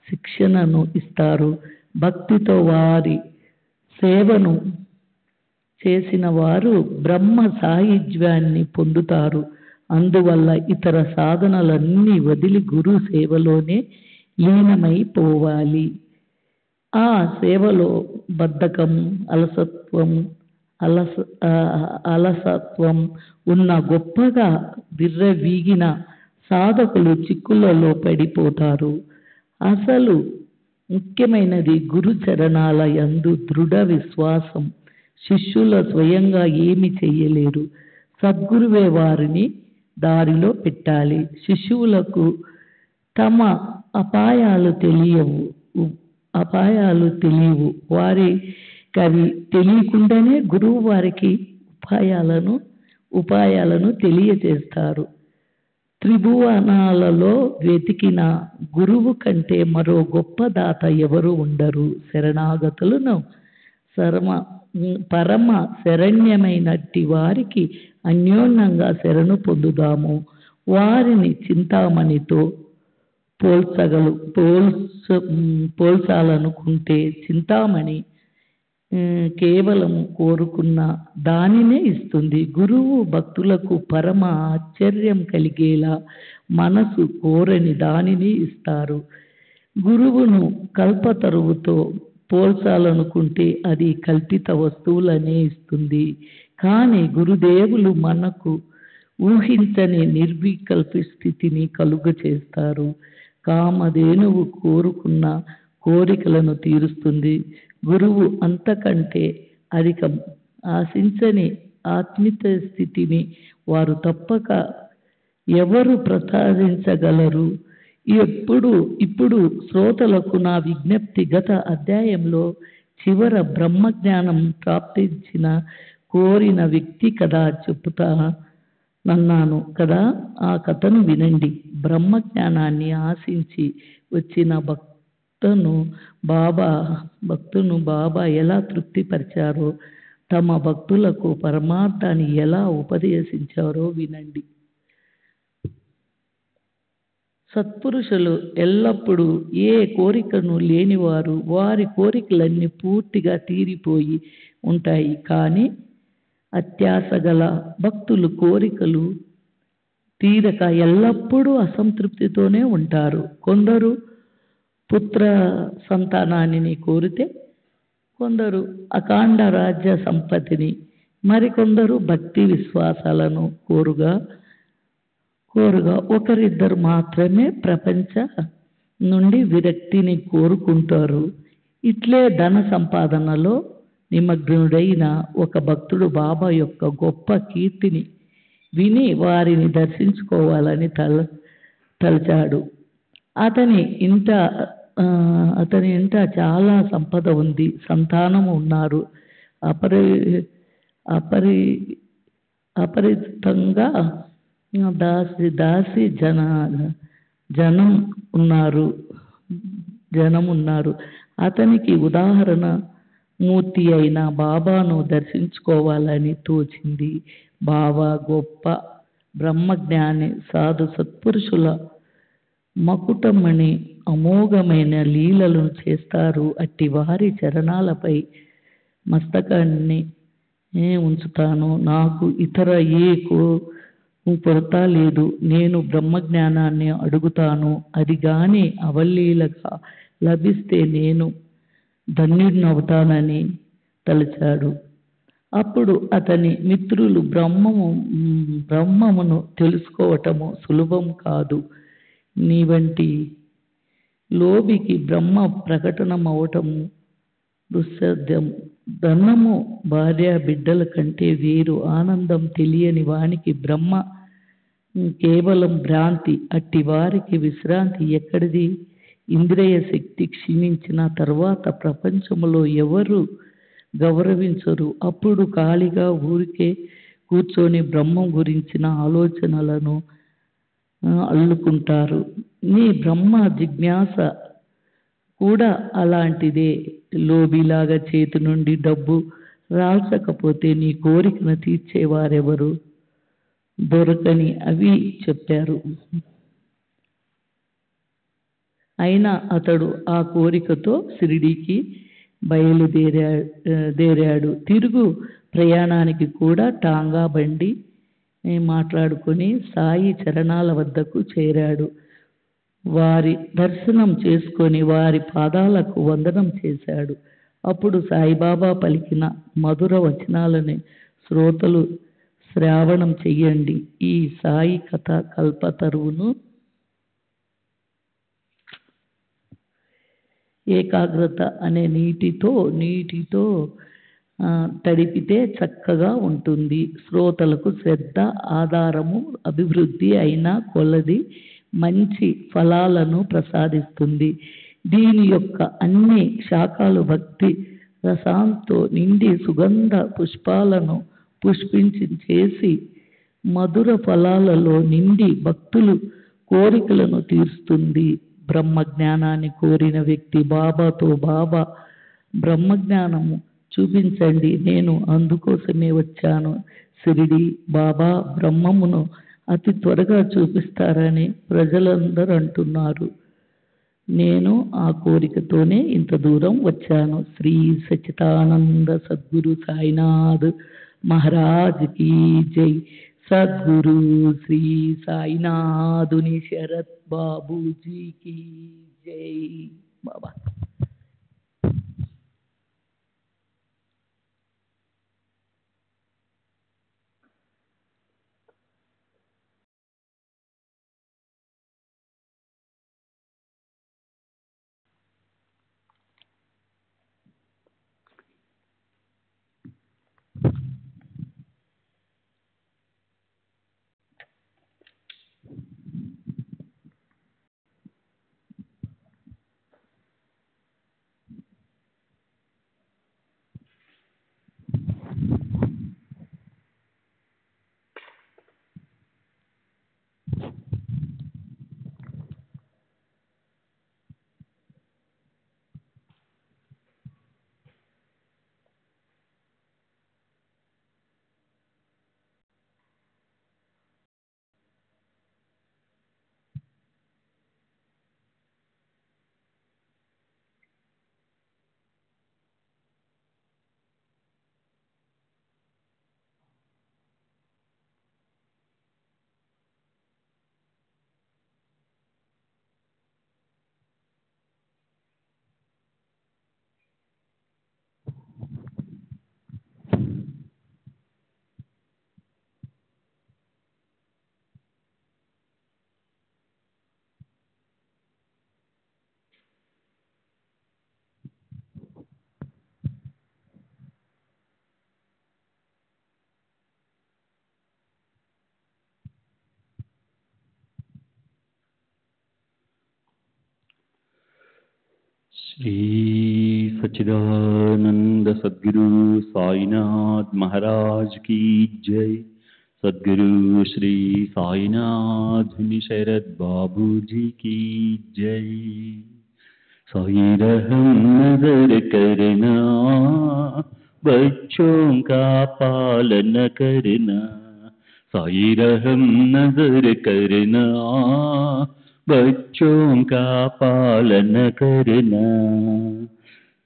శిక్షణను ఇస్తారు. భక్తితో వారి సేవను చేసిన వారు బ్రహ్మ సాయుధ్యాన్ని పొందుతారు. అందువల్ల ఇతర సాధనలన్నీ వదిలి గురు సేవలోనే లీనమైపోవాలి. ఆ సేవలో బద్ధకం అలసత్వం ఉన్న గొప్పగా విర్రవీగిన సాధకులు చిక్కులలో పడిపోతారు. అసలు ముఖ్యమైనది గురు చరణాల యందు దృఢ విశ్వాసం. శిష్యుల స్వయంగా ఏమి చేయలేరు. సద్గురువే వారిని దారిలో పెట్టాలి. శిష్యులకు తమ అపాయాలు తెలియవు. వారికి అవి తెలియకుండానే గురువు వారికి ఉపాయాలను తెలియజేస్తారు. త్రిభువనాలలో వెతికిన గురువు కంటే మరో గొప్ప దాత ఎవరు ఉండరు. శరణాగతులను పరమ శరణ్యమైనట్టి వారికి అన్యోన్యంగా శరణు పొందుదాము. వారిని చింతామణితో పోల్చాలనుకుంటే చింతామణి కేవలం కోరుకున్న దానినే ఇస్తుంది. గురువు భక్తులకు పరమ ఆశ్చర్యం కలిగేలా మనసు కోరని దానిని ఇస్తారు. గురువును కల్పతరువుతో పోల్చాలనుకుంటే అది కల్పిత వస్తువులనే ఇస్తుంది. కానీ గురుదేవులు మనకు ఊహించని నిర్వికల్ప స్థితిని కలుగచేస్తారు. కామధేనువు కోరుకున్న కోరికలను తీరుస్తుంది. గురువు అంతకంటే అధికం ఆశించని ఆత్మిక స్థితిని వారు తప్పక ఎవరు ప్రసాదించగలరు? ఇప్పుడు శ్రోతలకు నా విజ్ఞప్తి, గత అధ్యాయంలో చివర బ్రహ్మజ్ఞానం ప్రాప్తించిన కోరిన వ్యక్తి కథ చెప్పుతానన్నాను కదా, ఆ కథను వినండి. బ్రహ్మజ్ఞానాన్ని ఆశించి వచ్చిన భక్తును బాబా ఎలా తృప్తిపరిచారో, తమ భక్తులకు పరమార్థాన్ని ఎలా ఉపదేశించారో వినండి. సత్పురుషులు ఎల్లప్పుడూ ఏ కోరికను లేనివారు. వారి కోరికలన్నీ పూర్తిగా తీరిపోయి ఉంటాయి. కానీ అత్యాశ గల భక్తులు కోరికలు తీరక ఎల్లప్పుడూ అసంతృప్తితోనే ఉంటారు. కొందరు పుత్ర సంతానాన్ని కోరితే, కొందరు అఖండ రాజ్య సంపత్తిని, మరికొందరు భక్తి విశ్వాసాలను కోరుగా ఒకరిద్దరు మాత్రమే ప్రపంచ నుండి విరక్తిని కోరుకుంటారు. ఇట్లే ధన సంపాదనలో నిమగ్నుడైన ఒక భక్తుడు బాబా యొక్క గొప్ప కీర్తిని విని వారిని దర్శించుకోవాలని తలచాడు. అతని ఇంట చాలా సంపద ఉంది, సంతానము ఉన్నారు, అపరితంగా దాసి జనం ఉన్నారు. అతనికి ఉదాహరణ మూర్తి అయిన బాబాను దర్శించుకోవాలని తోచింది. బాబా గొప్ప బ్రహ్మజ్ఞాని, సాధు సత్పురుషుల మకుటమణి, అమోఘమైన లీలలను చేస్తారు. అట్టి వారి చరణాలపై మస్తకాన్ని ఉంచుతాను. నాకు ఇతర ఏ కొరత లేదు. నేను బ్రహ్మజ్ఞానాన్ని అడుగుతాను. అది గాని అవలీలగా లభిస్తే నేను ధన్యుడినవుతానని తలచాడు. అప్పుడు అతని మిత్రులు బ్రహ్మమును తెలుసుకోవటము సులభం కాదు. నీ వంటి లోబికి బ్రహ్మ ప్రకటనమవటము దుస్సాధ్యం. ధనము, భార్య, బిడ్డల కంటే వేరు ఆనందం తెలియని వానికి బ్రహ్మ కేవలం భ్రాంతి. అట్టి వారికి విశ్రాంతి ఎక్కడిది? ఇంద్రియ శక్తి క్షీణించిన తర్వాత ప్రపంచంలో ఎవరు గౌరవించరు. అప్పుడు ఖాళీగా ఊరికే కూర్చొని బ్రహ్మం గురించిన ఆలోచనలను అల్లుకుంటారు. నీ బ్రహ్మ జిజ్ఞాస కూడా అలాంటిదే. లోబిలాగా చేతి నుండి డబ్బు రాల్చకపోతే నీ కోరికను తీర్చేవారెవరు? దొరకని అవి చెప్పారు. అయినా అతడు ఆ కోరికతో షిరిడీకి బయలుదేరాడు. తిరుగు ప్రయాణానికి కూడా టాంగా బండి మాట్లాడుకొని సాయి చరణాల వద్దకు చేరాడు. వారి దర్శనం చేసుకొని వారి పాదాలకు వందనం చేశాడు. అప్పుడు సాయిబాబా పలికిన మధుర వచనాలని శ్రోతలు శ్రావణం చెయ్యండి. ఈ సాయి కథ కల్పతరువును ఏకాగ్రత అనే నీటితో తడిపితే చక్కగా ఉంటుంది. శ్రోతలకు శ్రద్ధ ఆధారము, అభివృద్ధి అయిన కొలది మంచి ఫలాలను ప్రసాదిస్తుంది. దీని యొక్క అన్ని శాఖలు భక్తి రసంతో నిండి సుగంధ పుష్పాలను పుష్పించేసి మధుర ఫలాలలో నిండి భక్తులు కోరికలను తీరుస్తుంది. బ్రహ్మజ్ఞానాన్ని కోరిన వ్యక్తి బాబాతో, బాబా బ్రహ్మజ్ఞానము చూపించండి, నేను అందుకోసమే వచ్చాను. షిరిడి బాబా బ్రహ్మమును అతి త్వరగా చూపిస్తారని ప్రజలందరూ అంటున్నారు. నేను ఆ కోరికతోనే ఇంత దూరం వచ్చాను. శ్రీ సచ్చిదానంద సద్గురు సాయినాథ్ మహారాజ్ కీ జై. సద్గురు శ్రీ సాయినాథుని శరత్ బాబూజీ కీ జై. బాబా. श्री सच्चिदानंद सद्गुरु साईनाथ महाराज की जय. सद्गुरु श्री साईनाथ शरद बाबू जी की जय. साई रहम नजर करना, बच्चों का पालन करना. साई रहम नजर करना, बच्चों का पालन करना.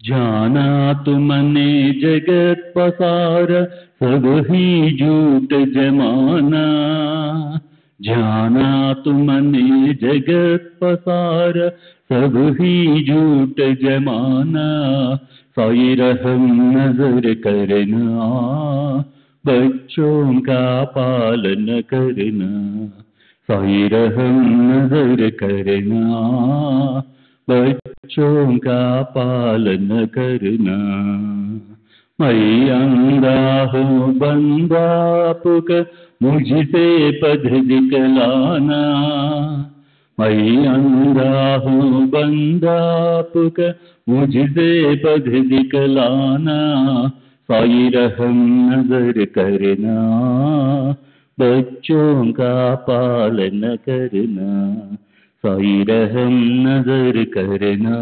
जाना तुमने जगत पसार, सब ही झूठ जमाना. जाना तुमने जगत पसार, सब ही झूठ जमाना. साई रहम नजर करना, बच्चों का पालन करना. साई रहम नजर करना, बच्चों का पालन करना. मैं अंधा हूँ बंदा पुकार, मुझसे पद दिखलाना. मैं अंधा हूँ बंदा पुकार, मुझसे पद दिखलाना. साई रहम नजर करना, बच्चों का पालन करना. साई रहम नजर करना,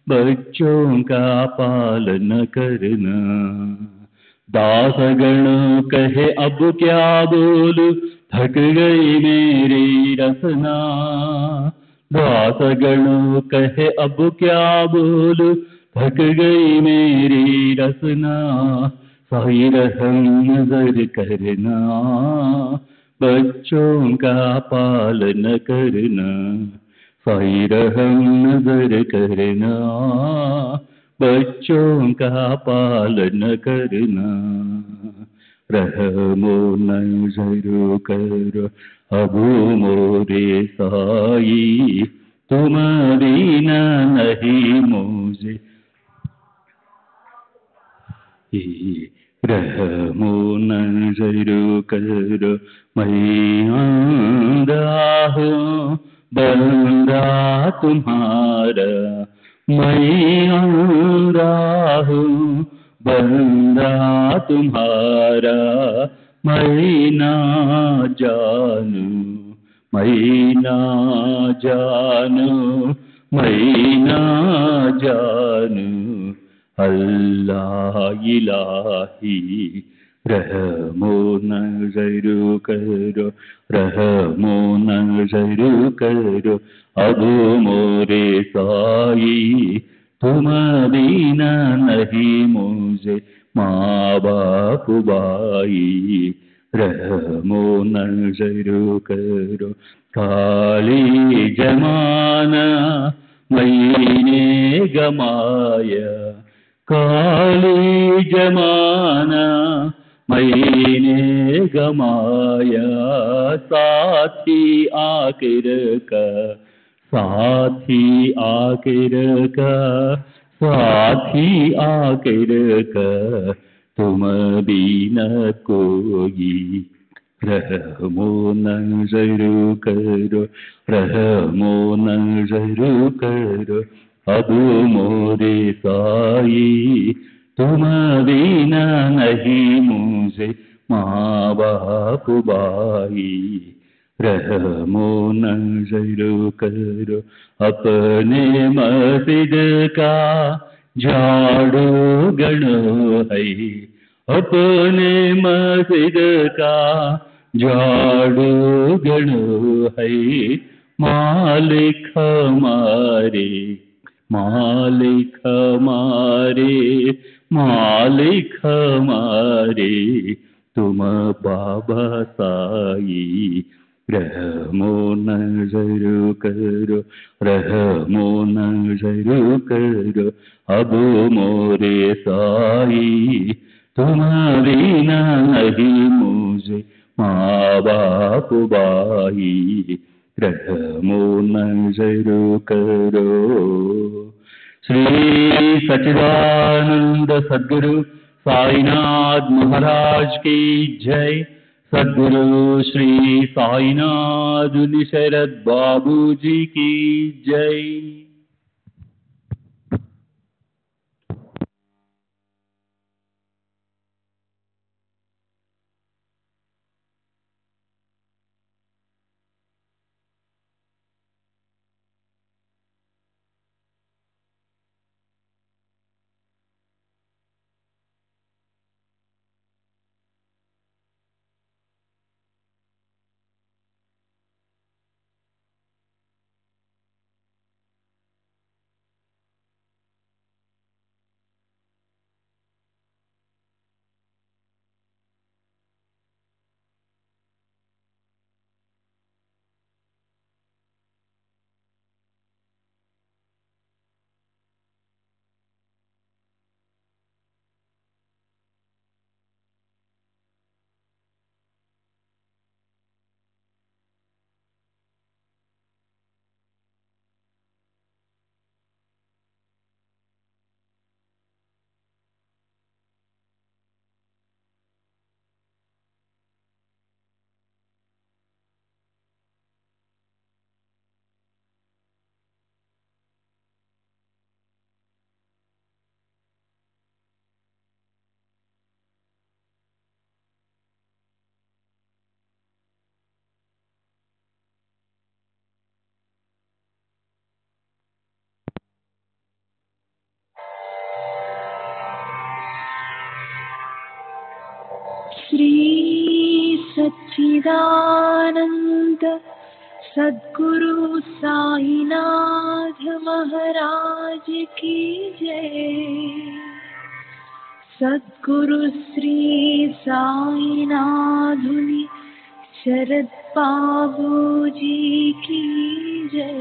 बच्चों का पालन करना. दासगण कहे अब क्या बोलूं, थक गई मेरी रसना. दासगण कहे अब क्या बोलूं, थक गई मेरी रसना. साई रहम नजर करना, बच्चों का पालन करना. साई रहम नजर करना, बच्चों का पालन करना. रहमो नजर करो अब मोरे साई, तुम बिना नहीं मुझे. रहमो नजर करो मैं अंधा हूँ बंदा तुम्हारा. मैं अंधा हूँ बंदा तुम्हारा. मैं ना जानू, मैं ना जानू, मैं ना जानू. अल्लाह इलाही रहमो नजर करो, रहमो नजर करो, अब मोरे साई तुम बिना नहीं मुझे माँ बाप भाई, रहमो नजर करो। काली जमाना मैंने गमाया, काली जमाना मैंने गमाया, साथी आखिर का, साथी आखिर का, साथी आखिर का, तुम बिना कोई, रहमो नजर करो, रहमो नजर करो, अब मोरे साई तुम बिना नहीं मुझे माँ बाप भाई, रहमो नजर करो। अपने मस्जिद का झाड़ू गणो है, अपने मस्जिद का झाड़ू गणो है, मालिक हमारे, मालिक हमारे, मालिक हमारे तुम बाबा साई, रहमो नजर करो, रहमो नजर करो, अब मोरे साई तुम बिना नहीं मुझे माँ बाप भाई, रहमो नजर करो। श्री सच्चिदानंद सद्गुरु साईनाथ महाराज की जय। सद्गुरु श्री साईनाथ शरद बाबू जी की जय। श्री सच्चिदानंद सद्गुरु साईनाथ महाराज की जय। सद्गुरु श्री साईनाथुनि शरद बाबू जी की जय।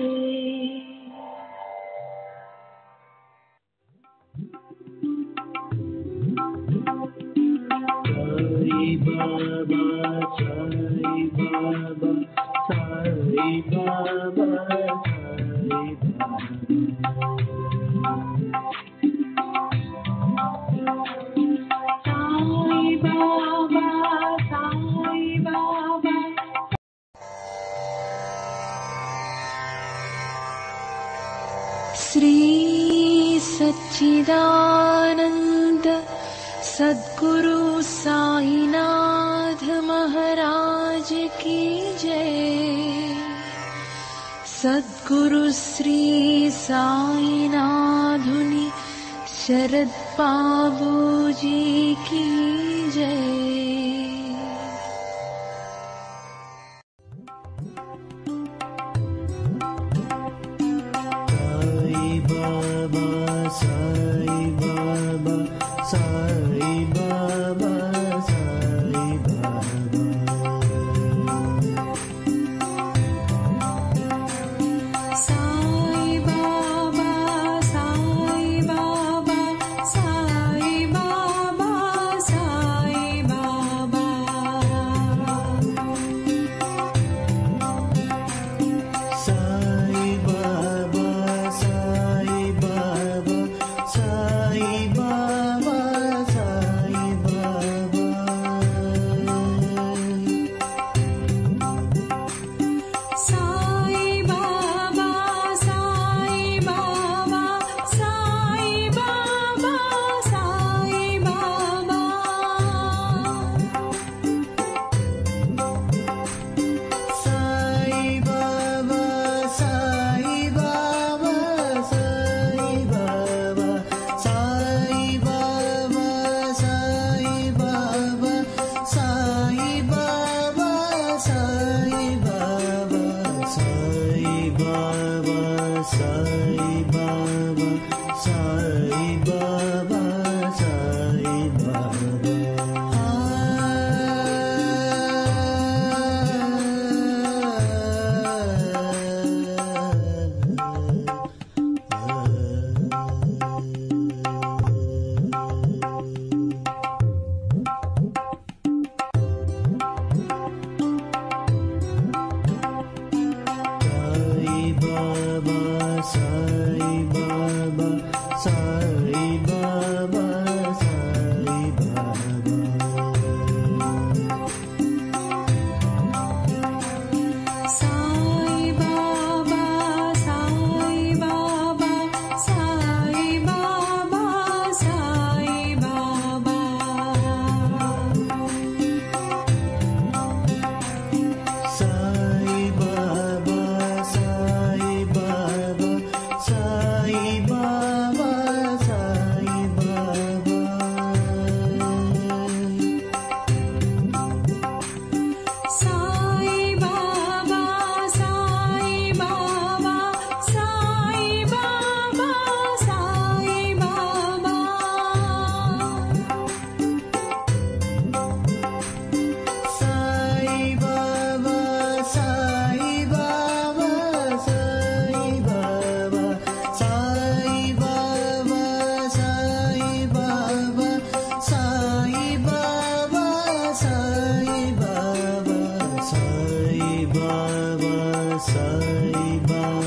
साई बाबा, साई बाबा, साई बाबा, साई बाबा, साई बाबा। श्री सच्चिदानंद सद्गुरु साईनाथ महाराज की जय। सद्गुरु श्री साईनाथुनि शरद बाबूजी की जय। Sai Baba